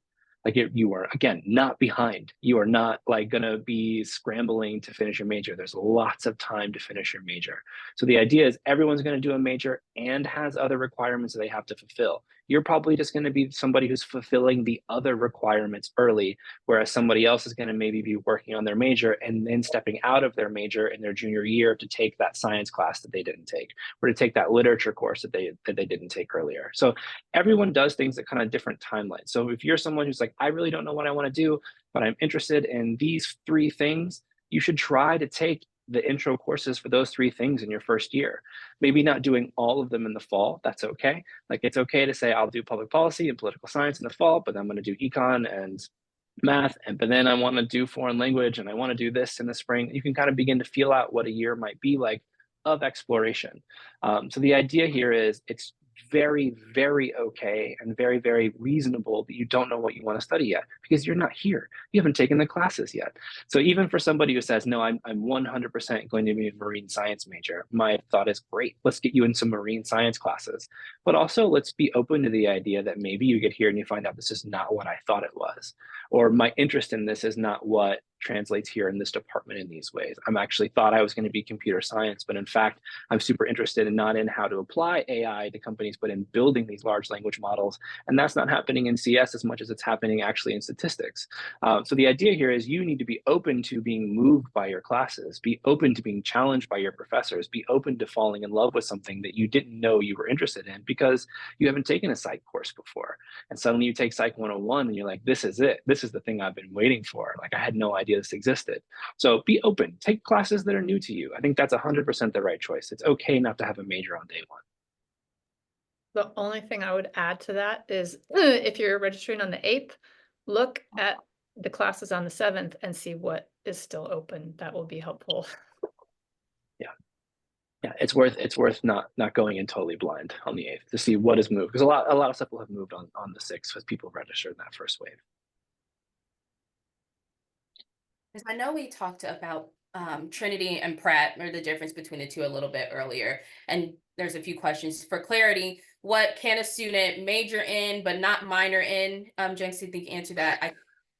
B: Like you are, again, not behind. You are not like gonna be scrambling to finish your major. There's lots of time to finish your major. So the idea is everyone's gonna do a major and has other requirements that they have to fulfill. You're probably just gonna be somebody who's fulfilling the other requirements early, whereas somebody else is going to maybe be working on their major and then stepping out of their major in their junior year to take that science class that they didn't take, or to take that literature course that they didn't take earlier. So everyone does things at kind of different timelines. So if you're someone who's like, I really don't know what I want to do, but I'm interested in these 3 things, you should try to take the intro courses for those 3 things in your first year. Maybe not doing all of them in the fall, that's okay. Like it's okay to say I'll do public policy and political science in the fall, but I'm going to do econ and math, but then I want to do foreign language and I want to do this in the spring. You can kind of begin to feel out what a year might be like of exploration. So the idea here is it's very, very okay and very, very reasonable that you don't know what you want to study yet because you're not here. You haven't taken the classes yet. So even for somebody who says, no, I'm 100% going to be a marine science major, my thought is great. Let's get you in some marine science classes. But also let's be open to the idea that maybe you get here and you find out this is not what I thought it was. Or my interest in this is not what translates here in this department in these ways. I'm actually thought I was going to be computer science, but in fact, I'm super interested in not in how to apply AI to companies, but in building these large language models. And that's not happening in CS as much as it's happening actually in statistics. So the idea here is you need to be open to being moved by your classes, be open to being challenged by your professors, be open to falling in love with something that you didn't know you were interested in because you haven't taken a psych course before. And suddenly you take Psych 101 and you're like, this is it. This is the thing I've been waiting for. Like I had no idea this existed. So be open, take classes that are new to you. I think that's 100% the right choice. It's okay not to have a major on day one.
C: The only thing I would add to that is if you're registering on the 8th, look at the classes on the 7th and see what is still open. That will be helpful.
B: Yeah, it's worth not going in totally blind on the 8th to see what has moved, because a lot of stuff will have moved on the 6th as people registered in that first wave.
A: Because I know we talked about Trinity and Pratt, or the difference between the two a little bit earlier. And there's a few questions for clarity. What can a student major in but not minor in? Jenks, you think you answer that? I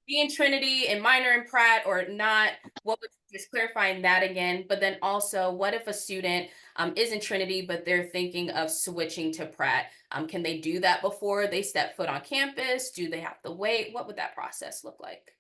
A: be in Trinity and minor in Pratt or not? What would just clarifying that again? But then also, what if a student is in Trinity but they're thinking of switching to Pratt? Can they do that before they step foot on campus? Do they have to wait? What would that process look like?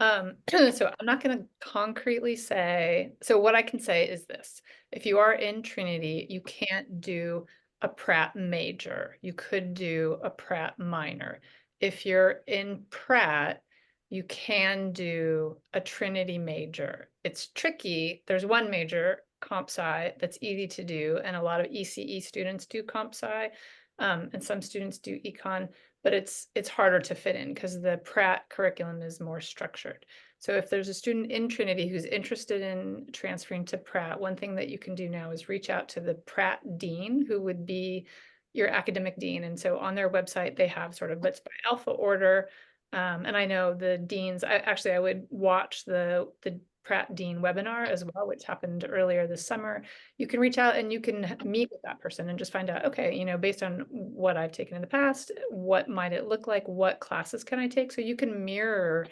C: So I'm not going to concretely say, so what I can say is this: if you are in Trinity, you can't do a Pratt major. You could do a Pratt minor. If you're in Pratt, you can do a Trinity major. It's tricky. There's one major, comp sci, that's easy to do, and a lot of ECE students do comp sci, and some students do econ, but it's harder to fit in because the Pratt curriculum is more structured. So if there's a student in Trinity who's interested in transferring to Pratt, one thing that you can do now is reach out to the Pratt dean, who would be your academic dean. And so on their website, they have sort of it's by alpha order. And I know the deans, I would watch the Pratt Dean webinar as well, which happened earlier this summer. You can reach out and you can meet with that person and just find out, okay, you know, based on what I've taken in the past, what might it look like? What classes can I take? So you can mirror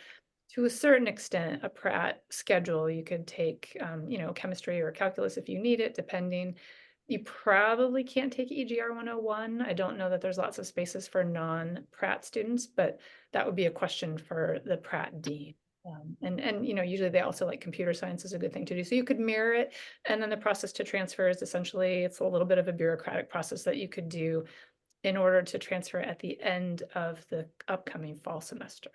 C: to a certain extent a Pratt schedule. You could take, you know, chemistry or calculus if you need it, depending. You probably can't take EGR 101. I don't know that there's lots of spaces for non-Pratt students, but that would be a question for the Pratt dean. And you know, usually they also like computer science is a good thing to do. So you could mirror it. And then the process to transfer is essentially, it's a little bit of a bureaucratic process that you could do in order to transfer at the end of the upcoming fall semester.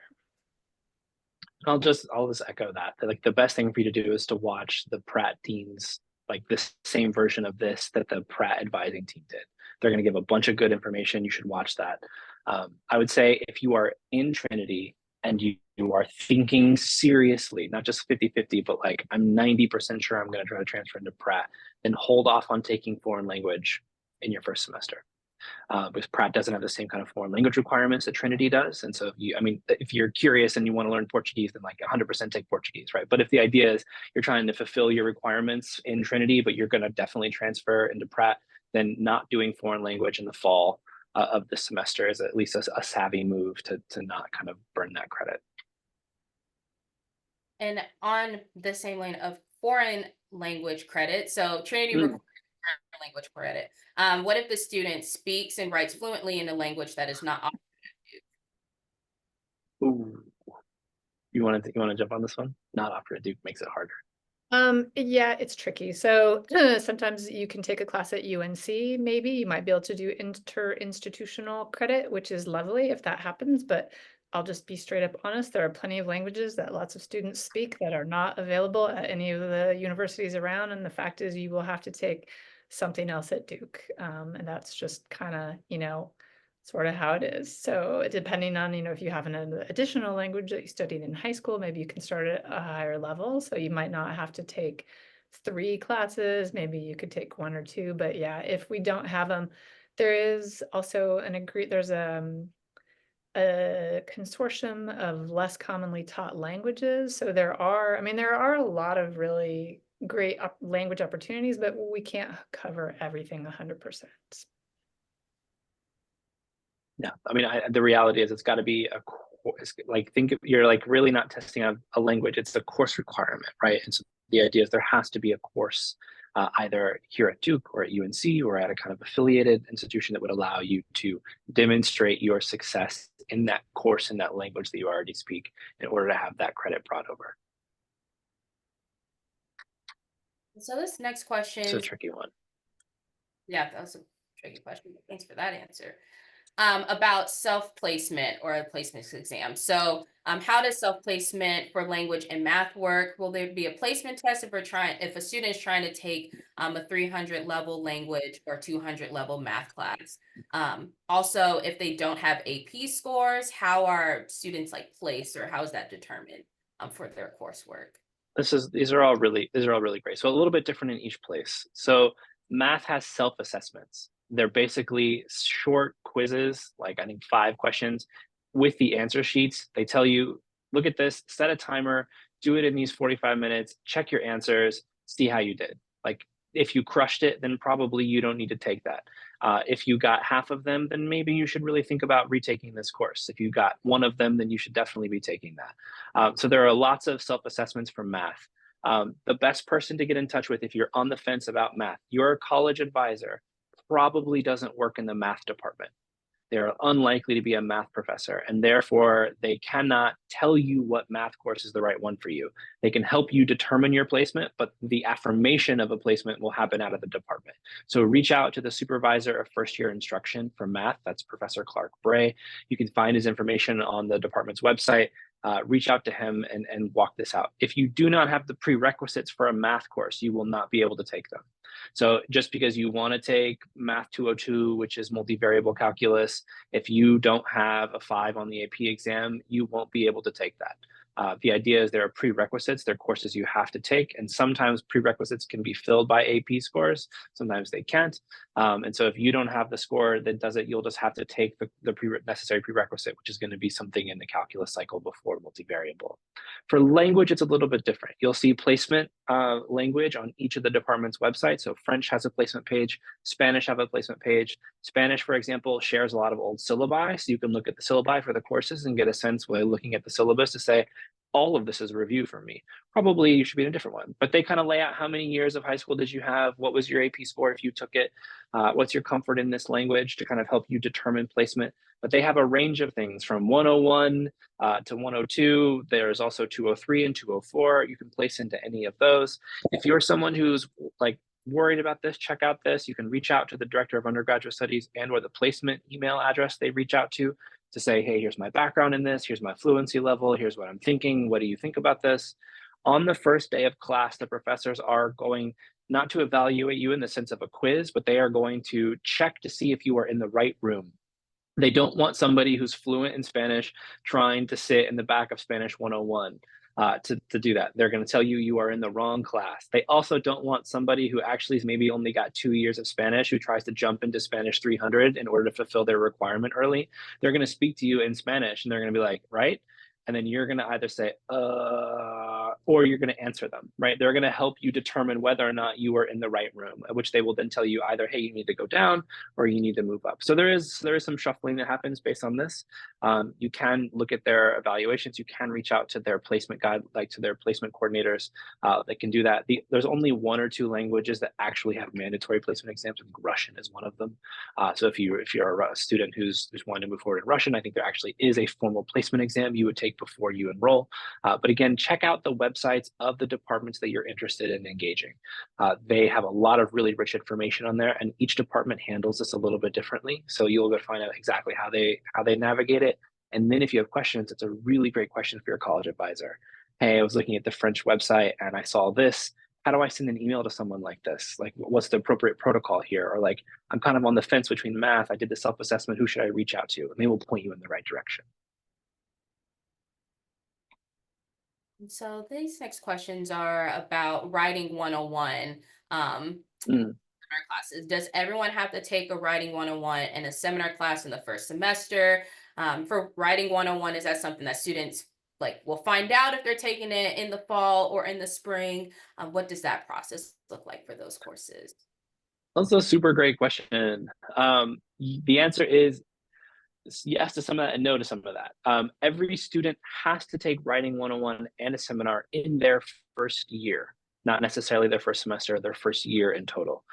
B: I'll just echo that. Like the best thing for you to do is to watch the Pratt teams, like this same version of this that the Pratt advising team did. They're going to give a bunch of good information. You should watch that. I would say if you are in Trinity and you are thinking seriously, not just 50-50, but like I'm 90% sure I'm going to try to transfer into Pratt, then hold off on taking foreign language in your first semester. Because Pratt doesn't have the same kind of foreign language requirements that Trinity does. And so if you, I mean, if you're curious and you want to learn Portuguese, then like 100% take Portuguese, right? But if the idea is you're trying to fulfill your requirements in Trinity, but you're going to definitely transfer into Pratt, then not doing foreign language in the fall of the semester is at least a savvy move to not kind of burn that credit.
A: And on the same lane of foreign language credit, so Trinity requires foreign language credit. What if the student speaks and writes fluently in a language that is not offered?
B: Ooh. You want to jump on this one? Not offer at Duke makes it harder.
C: Yeah, it's tricky. So sometimes you can take a class at UNC, maybe you might be able to do inter-institutional credit, which is lovely if that happens, but I'll just be straight up honest. There are plenty of languages that lots of students speak that are not available at any of the universities around. And the fact is you will have to take something else at Duke. And that's just kind of, you know, sort of how it is. So depending on, you know, if you have an additional language that you studied in high school, maybe you can start at a higher level. So you might not have to take 3 classes, maybe you could take 1 or 2. But yeah, if we don't have them, there is also there's a consortium of less commonly taught languages. So there are a lot of really great language opportunities, but we can't cover everything 100%.
B: No, I mean, the reality is it's got to be like think you're like really not testing a language. It's a course requirement, right? And so the idea is there has to be a course either here at Duke or at UNC or at a kind of affiliated institution that would allow you to demonstrate your success in that course in that language that you already speak in order to have that credit brought over.
A: So this next question,
B: it's a tricky one.
A: Yeah, that was a tricky question. Thanks for that answer. About self-placement or a placement exam. So how does self-placement for language and math work? Will there be a placement test if a student is trying to take a 300 level language or 200 level math class? Also, if they don't have AP scores, how are students like placed, or how is that determined for their coursework?
B: These are all really great. So a little bit different in each place. So math has self-assessments. They're basically short quizzes, like I think 5 questions with the answer sheets. They tell you, look at this, set a timer, do it in these 45 minutes, check your answers, see how you did. Like if you crushed it, then probably you don't need to take that. If you got half of them, then maybe you should really think about retaking this course. If you got 1 of them, then you should definitely be taking that. So there are lots of self-assessments for math. The best person to get in touch with if you're on the fence about math, your college advisor probably doesn't work in the math department. They're unlikely to be a math professor, and therefore they cannot tell you what math course is the right one for you. They can help you determine your placement, but the affirmation of a placement will happen out of the department. So reach out to the supervisor of first year instruction for math. That's Professor Clark Bray. You can find his information on the department's website. Reach out to him and walk this out. If you do not have the prerequisites for a math course, you will not be able to take them. So just because you want to take Math 202, which is multivariable calculus, if you don't have a 5 on the AP exam, you won't be able to take that. The idea is there are prerequisites, they're courses you have to take, and sometimes prerequisites can be filled by AP scores, sometimes they can't. And so if you don't have the score that does it, you'll just have to take the necessary prerequisite, which is going to be something in the calculus cycle before multivariable. For language, it's a little bit different. You'll see placement language on each of the department's websites. So French has a placement page, Spanish have a placement page. Spanish, for example, shares a lot of old syllabi, so you can look at the syllabi for the courses and get a sense by looking at the syllabus to say, all of this is a review for me. Probably you should be in a different one, but they kind of lay out how many years of high school did you have? What was your AP score if you took it? What's your comfort in this language to kind of help you determine placement? But they have a range of things from 101 to 102. There's also 203 and 204. You can place into any of those. If you're someone who's like worried about this, check out this. You can reach out to the director of undergraduate studies and or the placement email address they reach out to say, hey, here's my background in this, here's my fluency level, here's what I'm thinking, what do you think about this? On the first day of class, the professors are going not to evaluate you in the sense of a quiz, but they are going to check to see if you are in the right room. They don't want somebody who's fluent in Spanish trying to sit in the back of Spanish 101 to do that. They're going to tell you you are in the wrong class. They also don't want somebody who actually has maybe only got 2 years of Spanish who tries to jump into Spanish 300 in order to fulfill their requirement early. They're going to speak to you in Spanish and they're going to be like, right? And then you're going to either say, or you're going to answer them, right? They're going to help you determine whether or not you are in the right room, which they will then tell you either, hey, you need to go down or you need to move up. So there is some shuffling that happens based on this. You can look at their evaluations. You can reach out to their placement guide, like to their placement coordinators that can do that. There's only 1 or 2 languages that actually have mandatory placement exams. I think Russian is one of them. So if you're a student who's wanting to move forward in Russian, I think there actually is a formal placement exam you would take before you enroll. But again, check out the websites of the departments that you're interested in engaging. They have a lot of really rich information on there, and each department handles this a little bit differently. So you'll go find out exactly how they navigate it. And then if you have questions, it's a really great question for your college advisor. Hey, I was looking at the French website and I saw this. How do I send an email to someone like this? Like, what's the appropriate protocol here? Or like, I'm kind of on the fence between math. I did the self-assessment. Who should I reach out to? And they will point you in the right direction.
A: So these next questions are about writing 101 seminar classes. Does everyone have to take a writing 101 in a seminar class in the first semester? For writing 101, is that something that students will find out if they're taking it in the fall or in the spring? What does that process look like for those courses?
B: Also, a super great question. The answer is yes to some of that and no to some of that. Every student has to take Writing 101 and a seminar in their first year, not necessarily their first semester, their first year in total.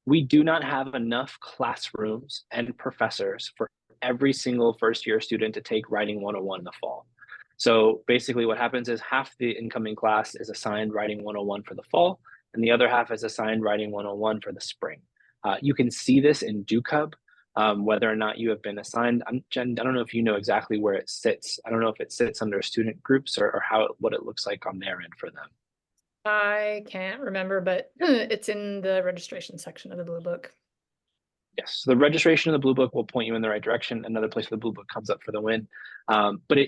B: We do not have enough classrooms and professors for every single first year student to take Writing 101 in the fall. So basically what happens is half the incoming class is assigned Writing 101 for the fall, and the other half is assigned Writing 101 for the spring. You can see this in DoCub, whether or not you have been assigned. Jen, I don't know if you know exactly where it sits. I don't know if it sits under student groups or what it looks like on their end for them.
C: I can't remember, but it's in the registration section of the Blue Book.
B: Yes, so the registration of the Blue Book will point you in the right direction. Another place where the Blue Book comes up for the win. But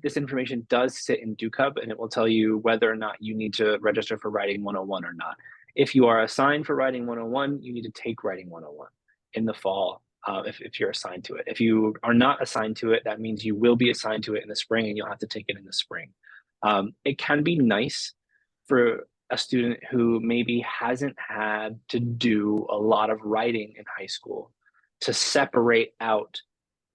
B: this information does sit in DoCub, and it will tell you whether or not you need to register for Writing 101 or not. If you are assigned for Writing 101, you need to take Writing 101 in the fall if you're assigned to it. If you are not assigned to it, that means you will be assigned to it in the spring, and you'll have to take it in the spring. It can be nice for a student who maybe hasn't had to do a lot of writing in high school to separate out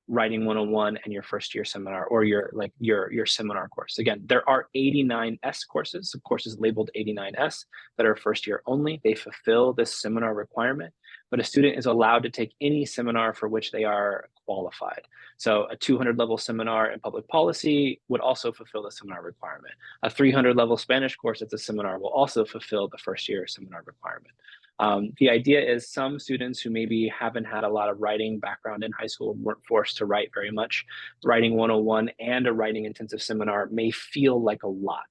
B: Writing 101 and your first year seminar or your seminar course. Again, there are 89S courses, courses labeled 89S that are first year only. They fulfill this seminar requirement, but a student is allowed to take any seminar for which they are qualified. So a 200 level seminar in public policy would also fulfill the seminar requirement. A 300 level Spanish course that's a seminar will also fulfill the first year seminar requirement. The idea is some students who maybe haven't had a lot of writing background in high school, weren't forced to write very much. Writing 101 and a writing intensive seminar may feel like a lot,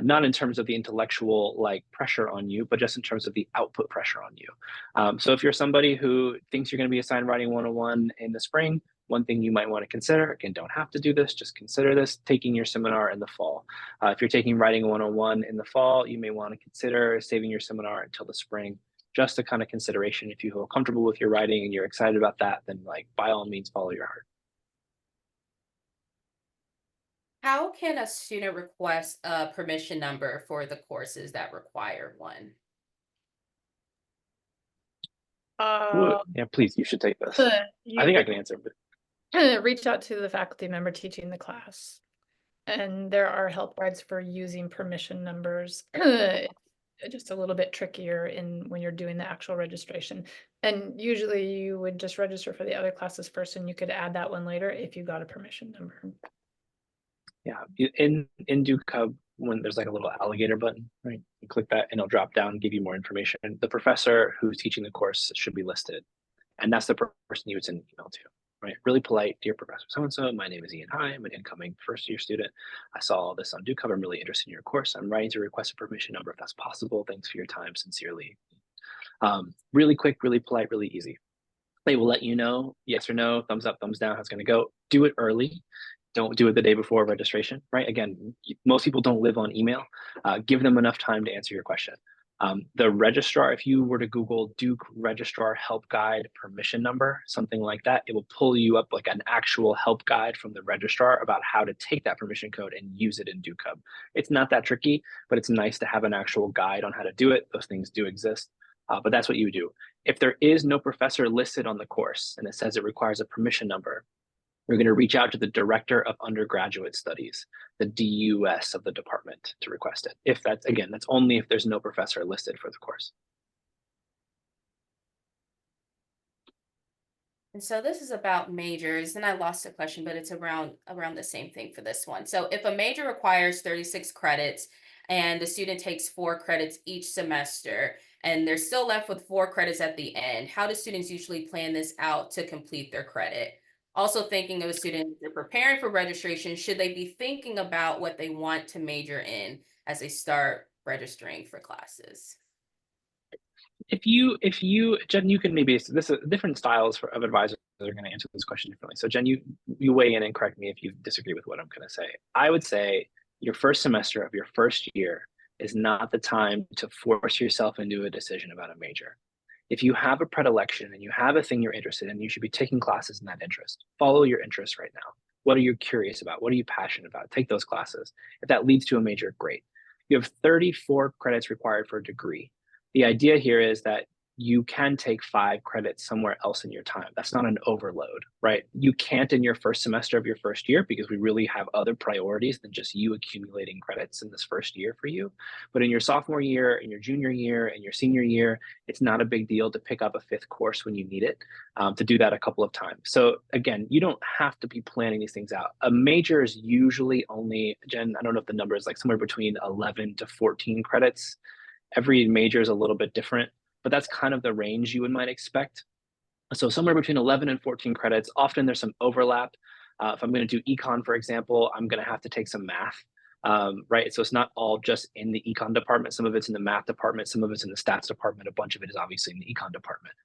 B: not in terms of the intellectual pressure on you, but just in terms of the output pressure on you. So if you're somebody who thinks you're going to be assigned Writing 101 in the spring, one thing you might want to consider, again, don't have to do this, just consider this, taking your seminar in the fall. If you're taking Writing 101 in the fall, you may want to consider saving your seminar until the spring. Just a kind of consideration. If you feel comfortable with your writing and you're excited about that, then by all means, follow your heart.
A: How can a student request a permission number for the courses that require one?
B: Yeah, please, you should take this. I think I can answer, but
C: reach out to the faculty member teaching the class. And there are help guides for using permission numbers. Just a little bit trickier when you're doing the actual registration. And usually you would just register for the other classes first, and you could add that one later if you got a permission number.
B: Yeah, in DoCub, when there's like a little alligator button, right? You click that and it'll drop down and give you more information. The professor who's teaching the course should be listed. And that's the person you would send an email to, right? Really polite, dear Professor so-and-so, my name is Ian. Hi, I'm an incoming first year student. I saw all this on DoCover. I'm really interested in your course. I'm writing to request a permission number if that's possible. Thanks for your time, sincerely. Really quick, really polite, really easy. They will let you know, yes or no, thumbs up, thumbs down, how it's going to go. Do it early. Don't do it the day before registration, right? Again, most people don't live on email. Give them enough time to answer your question. The registrar, if you were to Google Duke registrar help guide permission number, something like that, it will pull you up like an actual help guide from the registrar about how to take that permission code and use it in Duke Hub. It's not that tricky, but it's nice to have an actual guide on how to do it. Those things do exist, but that's what you do. If there is no professor listed on the course and it says it requires a permission number, we're going to reach out to the Director of Undergraduate Studies, the DUS of the department, to request it. If that's, again, that's only if there's no professor listed for the course.
A: And so this is about majors, and I lost the question, but it's around the same thing for this one. So if a major requires 36 credits and the student takes 4 credits each semester, and they're still left with 4 credits at the end, how do students usually plan this out to complete their credit? Also thinking of a student, if they're preparing for registration, should they be thinking about what they want to major in as they start registering for classes?
B: If you, Jen, you can maybe, this is different styles of advisors are going to answer this question differently. So Jen, you weigh in and correct me if you disagree with what I'm going to say. I would say your first semester of your first year is not the time to force yourself into a decision about a major. If you have a predilection and you have a thing you're interested in, you should be taking classes in that interest. Follow your interests right now. What are you curious about? What are you passionate about? Take those classes. If that leads to a major, great. You have 34 credits required for a degree. The idea here is that you can take 5 credits somewhere else in your time. That's not an overload, right? You can't in your first semester of your first year because we really have other priorities than just you accumulating credits in this first year for you. But in your sophomore year, in your junior year, and your senior year, it's not a big deal to pick up a 5th course when you need it, to do that a couple of times. So again, you don't have to be planning these things out. A major is usually only, Jen, I don't know if the number is like somewhere between 11 to 14 credits. Every major is a little bit different, but that's kind of the range you might expect. So somewhere between 11 and 14 credits. Often there's some overlap. If I'm going to do econ, for example, I'm going to have to take some math, right? So it's not all just in the econ department. Some of it's in the math department. Some of it's in the stats department. A bunch of it is obviously in the econ department.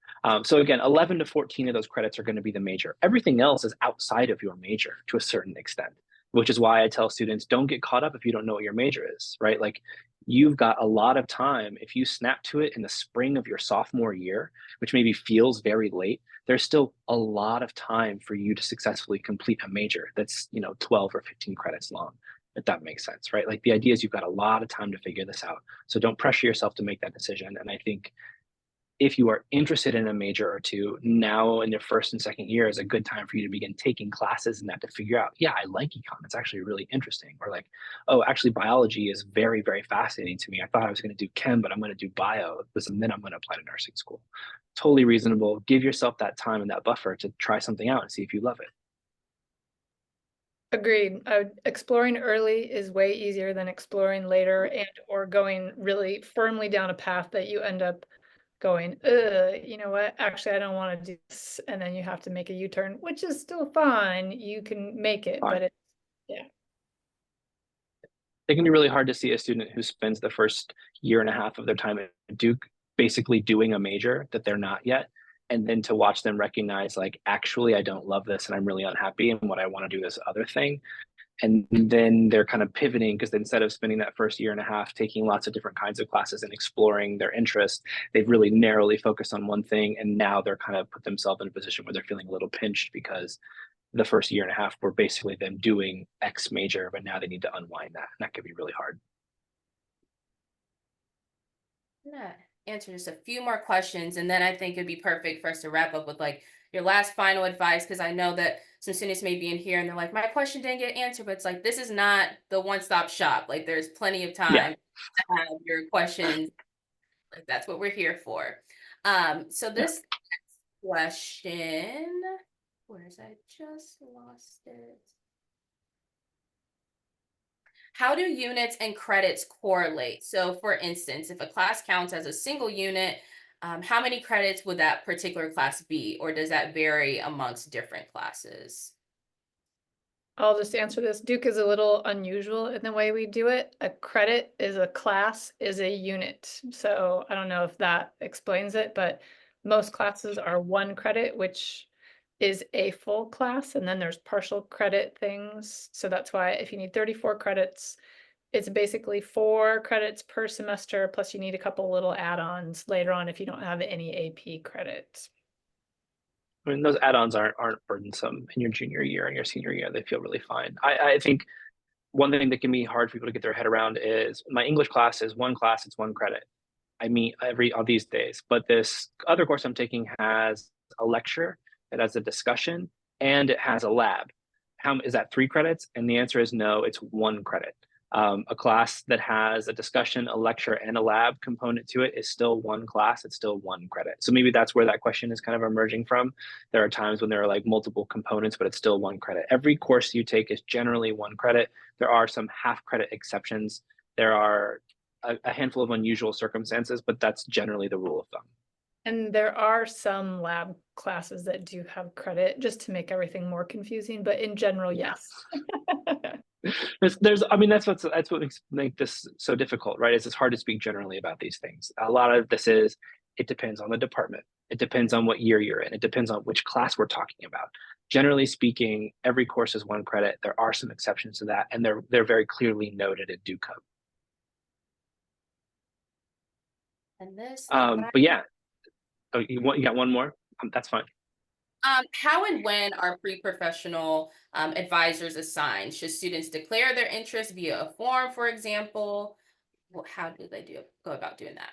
B: So again, 11 to 14 of those credits are going to be the major. Everything else is outside of your major to a certain extent, which is why I tell students, don't get caught up if you don't know what your major is, right? Like, you've got a lot of time. If you snap to it in the spring of your sophomore year, which maybe feels very late, there's still a lot of time for you to successfully complete a major that's, 12 or 15 credits long, if that makes sense, right? Like, the idea is you've got a lot of time to figure this out. So don't pressure yourself to make that decision. And I think if you are interested in a major or two, now in your first and second year is a good time for you to begin taking classes in that to figure out, yeah, I like econ. It's actually really interesting. Or like, oh, actually biology is very, very fascinating to me. I thought I was going to do chem, but I'm going to do bio. And then I'm going to apply to nursing school. Totally reasonable. Give yourself that time and that buffer to try something out and see if you love it.
C: Agreed. Exploring early is way easier than exploring later and or going really firmly down a path that you end up going, you know what, actually, I don't want to do this. And then you have to make a U-turn, which is still fine. You can make it,
B: Fine.
C: but yeah.
B: It can be really hard to see a student who spends the first year and a half of their time at Duke basically doing a major that they're not yet. And then to watch them recognize, like, actually, I don't love this and I'm really unhappy. And what I want to do this other thing. And then they're kind of pivoting because instead of spending that first year and a half taking lots of different kinds of classes and exploring their interests, they've really narrowly focused on one thing. And now they're kind of put themselves in a position where they're feeling a little pinched because the first year and a half were basically them doing X major, but now they need to unwind that. And that could be really hard.
A: Yeah, answer just a few more questions, and then I think it'd be perfect for us to wrap up with like your last final advice, because I know that some students may be in here and they're like, my question didn't get answered, but it's like, this is not the one-stop shop. Like, there's plenty of
B: Yeah.
A: time to have your questions. Like, that's what we're here for. So this question, where's I just lost it? how do units and credits correlate? So, for instance, if a class counts as a single unit, how many credits would that particular class be, or does that vary amongst different classes?
C: I'll just answer this. Duke is a little unusual in the way we do it. A credit is a class, is a unit. So I don't know if that explains it, but most classes are 1 credit, which is a full class, and then there's partial credit things. So that's why if you need 34 credits, it's basically 4 credits per semester, plus you need a couple little add-ons later on if you don't have any AP credits.
B: I mean, those add-ons aren't burdensome in your junior year and your senior year. They feel really fine. I think one thing that can be hard for people to get their head around is my English class is 1 class, it's 1 credit. I meet every on these days, but this other course I'm taking has a lecture, it has a discussion, and it has a lab. How is that 3 credits? And the answer is no, it's 1 credit. A class that has a discussion, a lecture, and a lab component to it is still 1 class. It's still 1 credit. So maybe that's where that question is kind of emerging from. There are times when there are like multiple components, but it's still 1 credit. Every course you take is generally 1 credit. There are some half-credit exceptions. There are a handful of unusual circumstances, but that's generally the rule of thumb.
C: And there are some lab classes that do have credit, just to make everything more confusing, but in general, yes.
B: I mean, that's what makes this so difficult, right? Is it's hard to speak generally about these things. A lot of this is, it depends on the department. It depends on what year you're in. It depends on which class we're talking about. Generally speaking, every course is 1 credit. There are some exceptions to that, and they're very clearly noted at Duke Hub.
A: And this,
B: But yeah, oh, you got one more? That's fine.
A: how and when are pre-professional advisors assigned? Should students declare their interest via a form, for example? How do they go about doing that?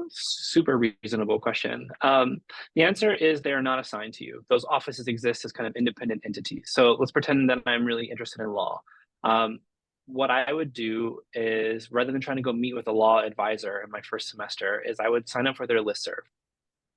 B: Super reasonable question. The answer is they are not assigned to you. Those offices exist as kind of independent entities. So let's pretend that I'm really interested in law. What I would do is, rather than trying to go meet with a law advisor in my first semester, is I would sign up for their listserv.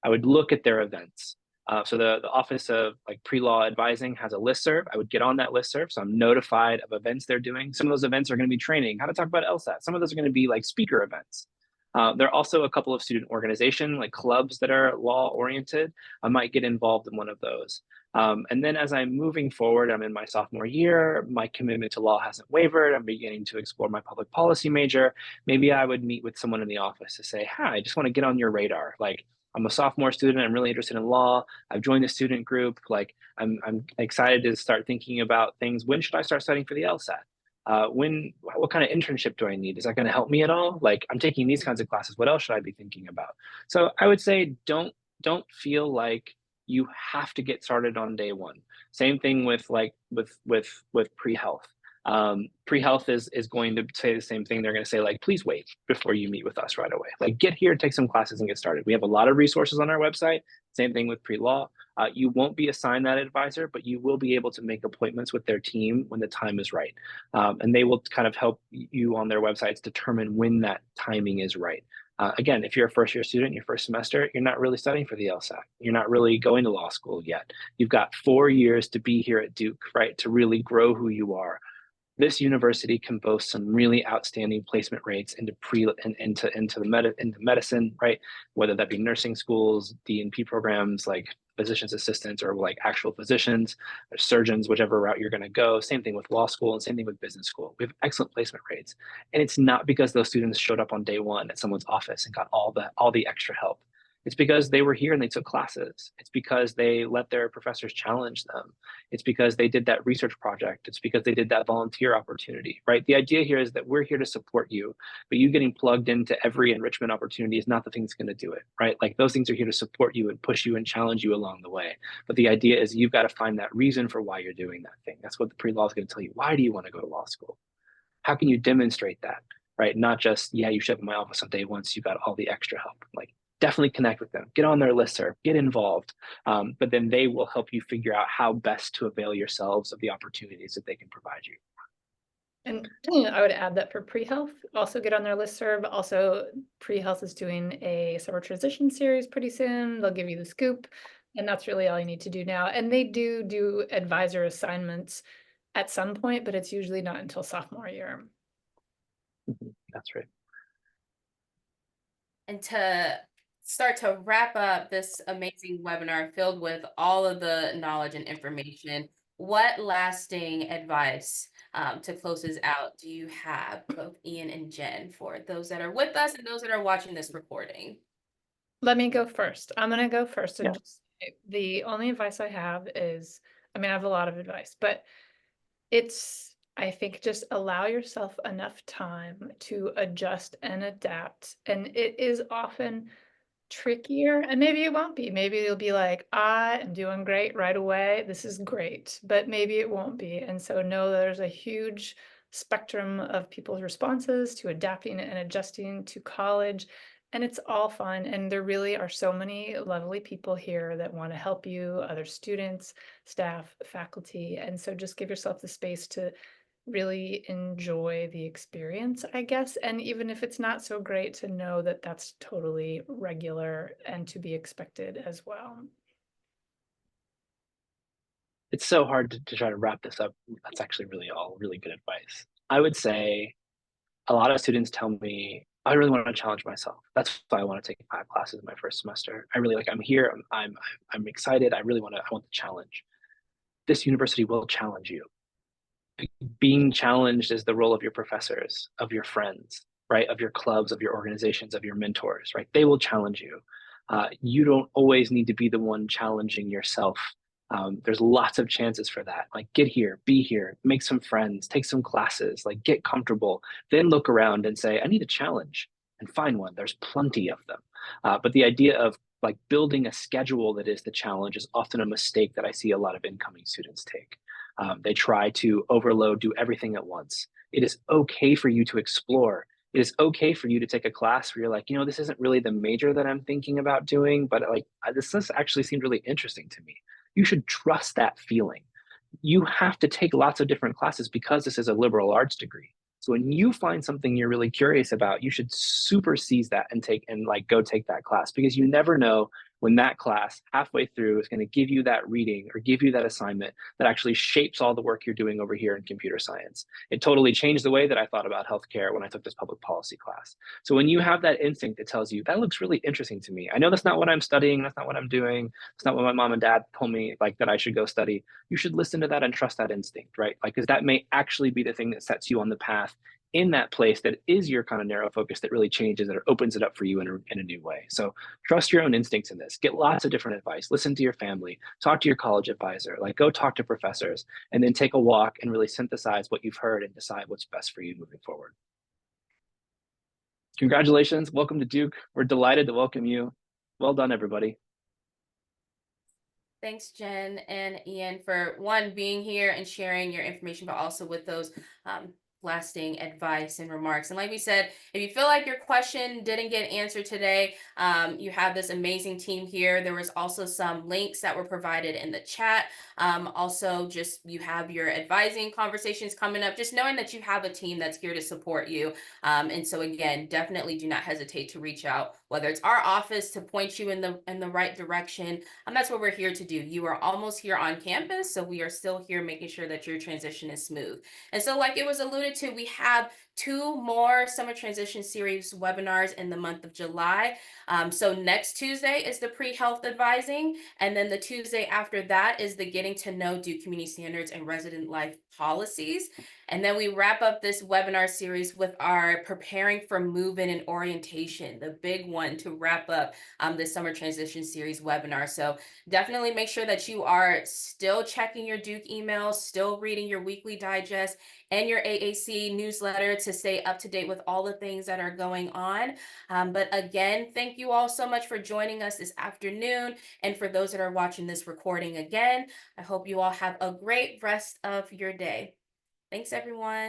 B: I would look at their events. So the Office of like Pre-Law Advising has a listserv. I would get on that listserv, so I'm notified of events they're doing. Some of those events are going to be training, how to talk about LSAT. Some of those are going to be like speaker events. There are also a couple of student organization like clubs that are law oriented. I might get involved in one of those. And then as I'm moving forward, I'm in my sophomore year, my commitment to law hasn't wavered. I'm beginning to explore my public policy major. Maybe I would meet with someone in the office to say, hi, I just want to get on your radar. Like, I'm a sophomore student. I'm really interested in law. I've joined the student group. Like, I'm excited to start thinking about things. When should I start studying for the LSAT? What kind of internship do I need? Is that going to help me at all? Like, I'm taking these kinds of classes. What else should I be thinking about? So I would say don't feel like you have to get started on day one. Same thing with like with pre-health. Pre-health is going to say the same thing. They're going to say like, please wait before you meet with us right away. Like, get here, take some classes, and get started. We have a lot of resources on our website. Same thing with pre-law. You won't be assigned that advisor, but you will be able to make appointments with their team when the time is right. And they will kind of help you on their websites determine when that timing is right. Again, if you're a first year student, your first semester, you're not really studying for the LSAT. You're not really going to law school yet. You've got 4 years to be here at Duke, right? To really grow who you are. This university can boast some really outstanding placement rates into medicine, right? Whether that be nursing schools, D&P programs like physician's assistants, or like actual physicians or surgeons, whichever route you're going to go. Same thing with law school and same thing with business school. We have excellent placement rates, and it's not because those students showed up on day one at someone's office and got all the extra help. It's because they were here and they took classes. It's because they let their professors challenge them. It's because they did that research project. It's because they did that volunteer opportunity, right? The idea here is that we're here to support you, but you getting plugged into every enrichment opportunity is not the thing that's going to do it, right? Like, those things are here to support you and push you and challenge you along the way. But the idea is you've got to find that reason for why you're doing that thing. That's what the pre-law is going to tell you. Why do you want to go to law school? How can you demonstrate that, right? Not just, yeah, you show up in my office on day one, so you got all the extra help. Like, definitely connect with them, get on their listserv, get involved. But then they will help you figure out how best to avail yourselves of the opportunities that they can provide you.
C: And I would add that for pre-health, also get on their listserv. Also, pre-health is doing a summer transition series pretty soon. They'll give you the scoop, and that's really all you need to do now. And they do advisor assignments at some point, but it's usually not until sophomore year.
B: That's right.
A: And to start to wrap up this amazing webinar filled with all of the knowledge and information, what lasting advice to close us out do you have, both Ian and Jen, for those that are with us and those that are watching this recording?
C: Let me go first. I'm going to go first. And
B: Yeah.
C: just the only advice I have is, I mean, I have a lot of advice, but it's, I think, just allow yourself enough time to adjust and adapt. And it is often trickier, and maybe it won't be. Maybe you'll be like, I am doing great right away. This is great, but maybe it won't be. And so know there's a huge spectrum of people's responses to adapting and adjusting to college. And it's all fun. And there really are so many lovely people here that want to help you, other students, staff, faculty. And so just give yourself the space to really enjoy the experience, I guess. And even if it's not so great, to know that that's totally regular and to be expected as well.
B: It's so hard to try to wrap this up. That's actually all really good advice. I would say a lot of students tell me, I really want to challenge myself. That's why I want to take 5 classes in my first semester. I really I'm here, I'm excited. I want the challenge. This university will challenge you. Being challenged is the role of your professors, of your friends, right? Of your clubs, of your organizations, of your mentors, right? They will challenge you. You don't always need to be the one challenging yourself. There's lots of chances for that. Like, get here, be here, make some friends, take some classes, like, get comfortable, then look around and say, I need a challenge, and find one. There's plenty of them. But the idea of like building a schedule that is the challenge is often a mistake that I see a lot of incoming students take. They try to overload, do everything at once. It is okay for you to explore. It is okay for you to take a class where you're like, this isn't really the major that I'm thinking about doing, but like this actually seemed really interesting to me. You should trust that feeling. You have to take lots of different classes because this is a liberal arts degree. So when you find something you're really curious about, you should super seize that and go take that class, because you never know when that class halfway through is going to give you that reading or give you that assignment that actually shapes all the work you're doing over here in computer science. It totally changed the way that I thought about healthcare when I took this public policy class. So when you have that instinct that tells you, that looks really interesting to me. I know that's not what I'm studying. That's not what I'm doing. It's not what my mom and dad told me like that I should go study. You should listen to that and trust that instinct, right? Like, because that may actually be the thing that sets you on the path in that place that is your kind of narrow focus that really changes it or opens it up for you in a new way. So trust your own instincts in this. Get lots of different advice. Listen to your family. Talk to your college advisor. Like, go talk to professors, and then take a walk and really synthesize what you've heard and decide what's best for you moving forward. Congratulations. Welcome to Duke. We're delighted to welcome you. Well done, everybody.
A: Thanks, Jen and Ian, for being here and sharing your information, but also with those lasting advice and remarks. And like we said, if you feel like your question didn't get answered today, you have this amazing team here. There was also some links that were provided in the chat. Also, just you have your advising conversations coming up, just knowing that you have a team that's here to support you. And so again, definitely do not hesitate to reach out, whether it's our office to point you in the right direction. That's what we're here to do. You are almost here on campus, so we are still here making sure that your transition is smooth. And so like it was alluded to, we have 2 more summer transition series webinars in the month of July. So next Tuesday is the pre-health advising, and then the Tuesday after that is the getting to know Duke Community Standards and resident life policies. And then we wrap up this webinar series with our preparing for move-in and orientation, the big one to wrap up this summer transition series webinar. So definitely make sure that you are still checking your Duke emails, still reading your weekly digest and your AAC newsletter to stay up to date with all the things that are going on. But again, thank you all so much for joining us this afternoon. And for those that are watching this recording again, I hope you all have a great rest of your day. Thanks, everyone.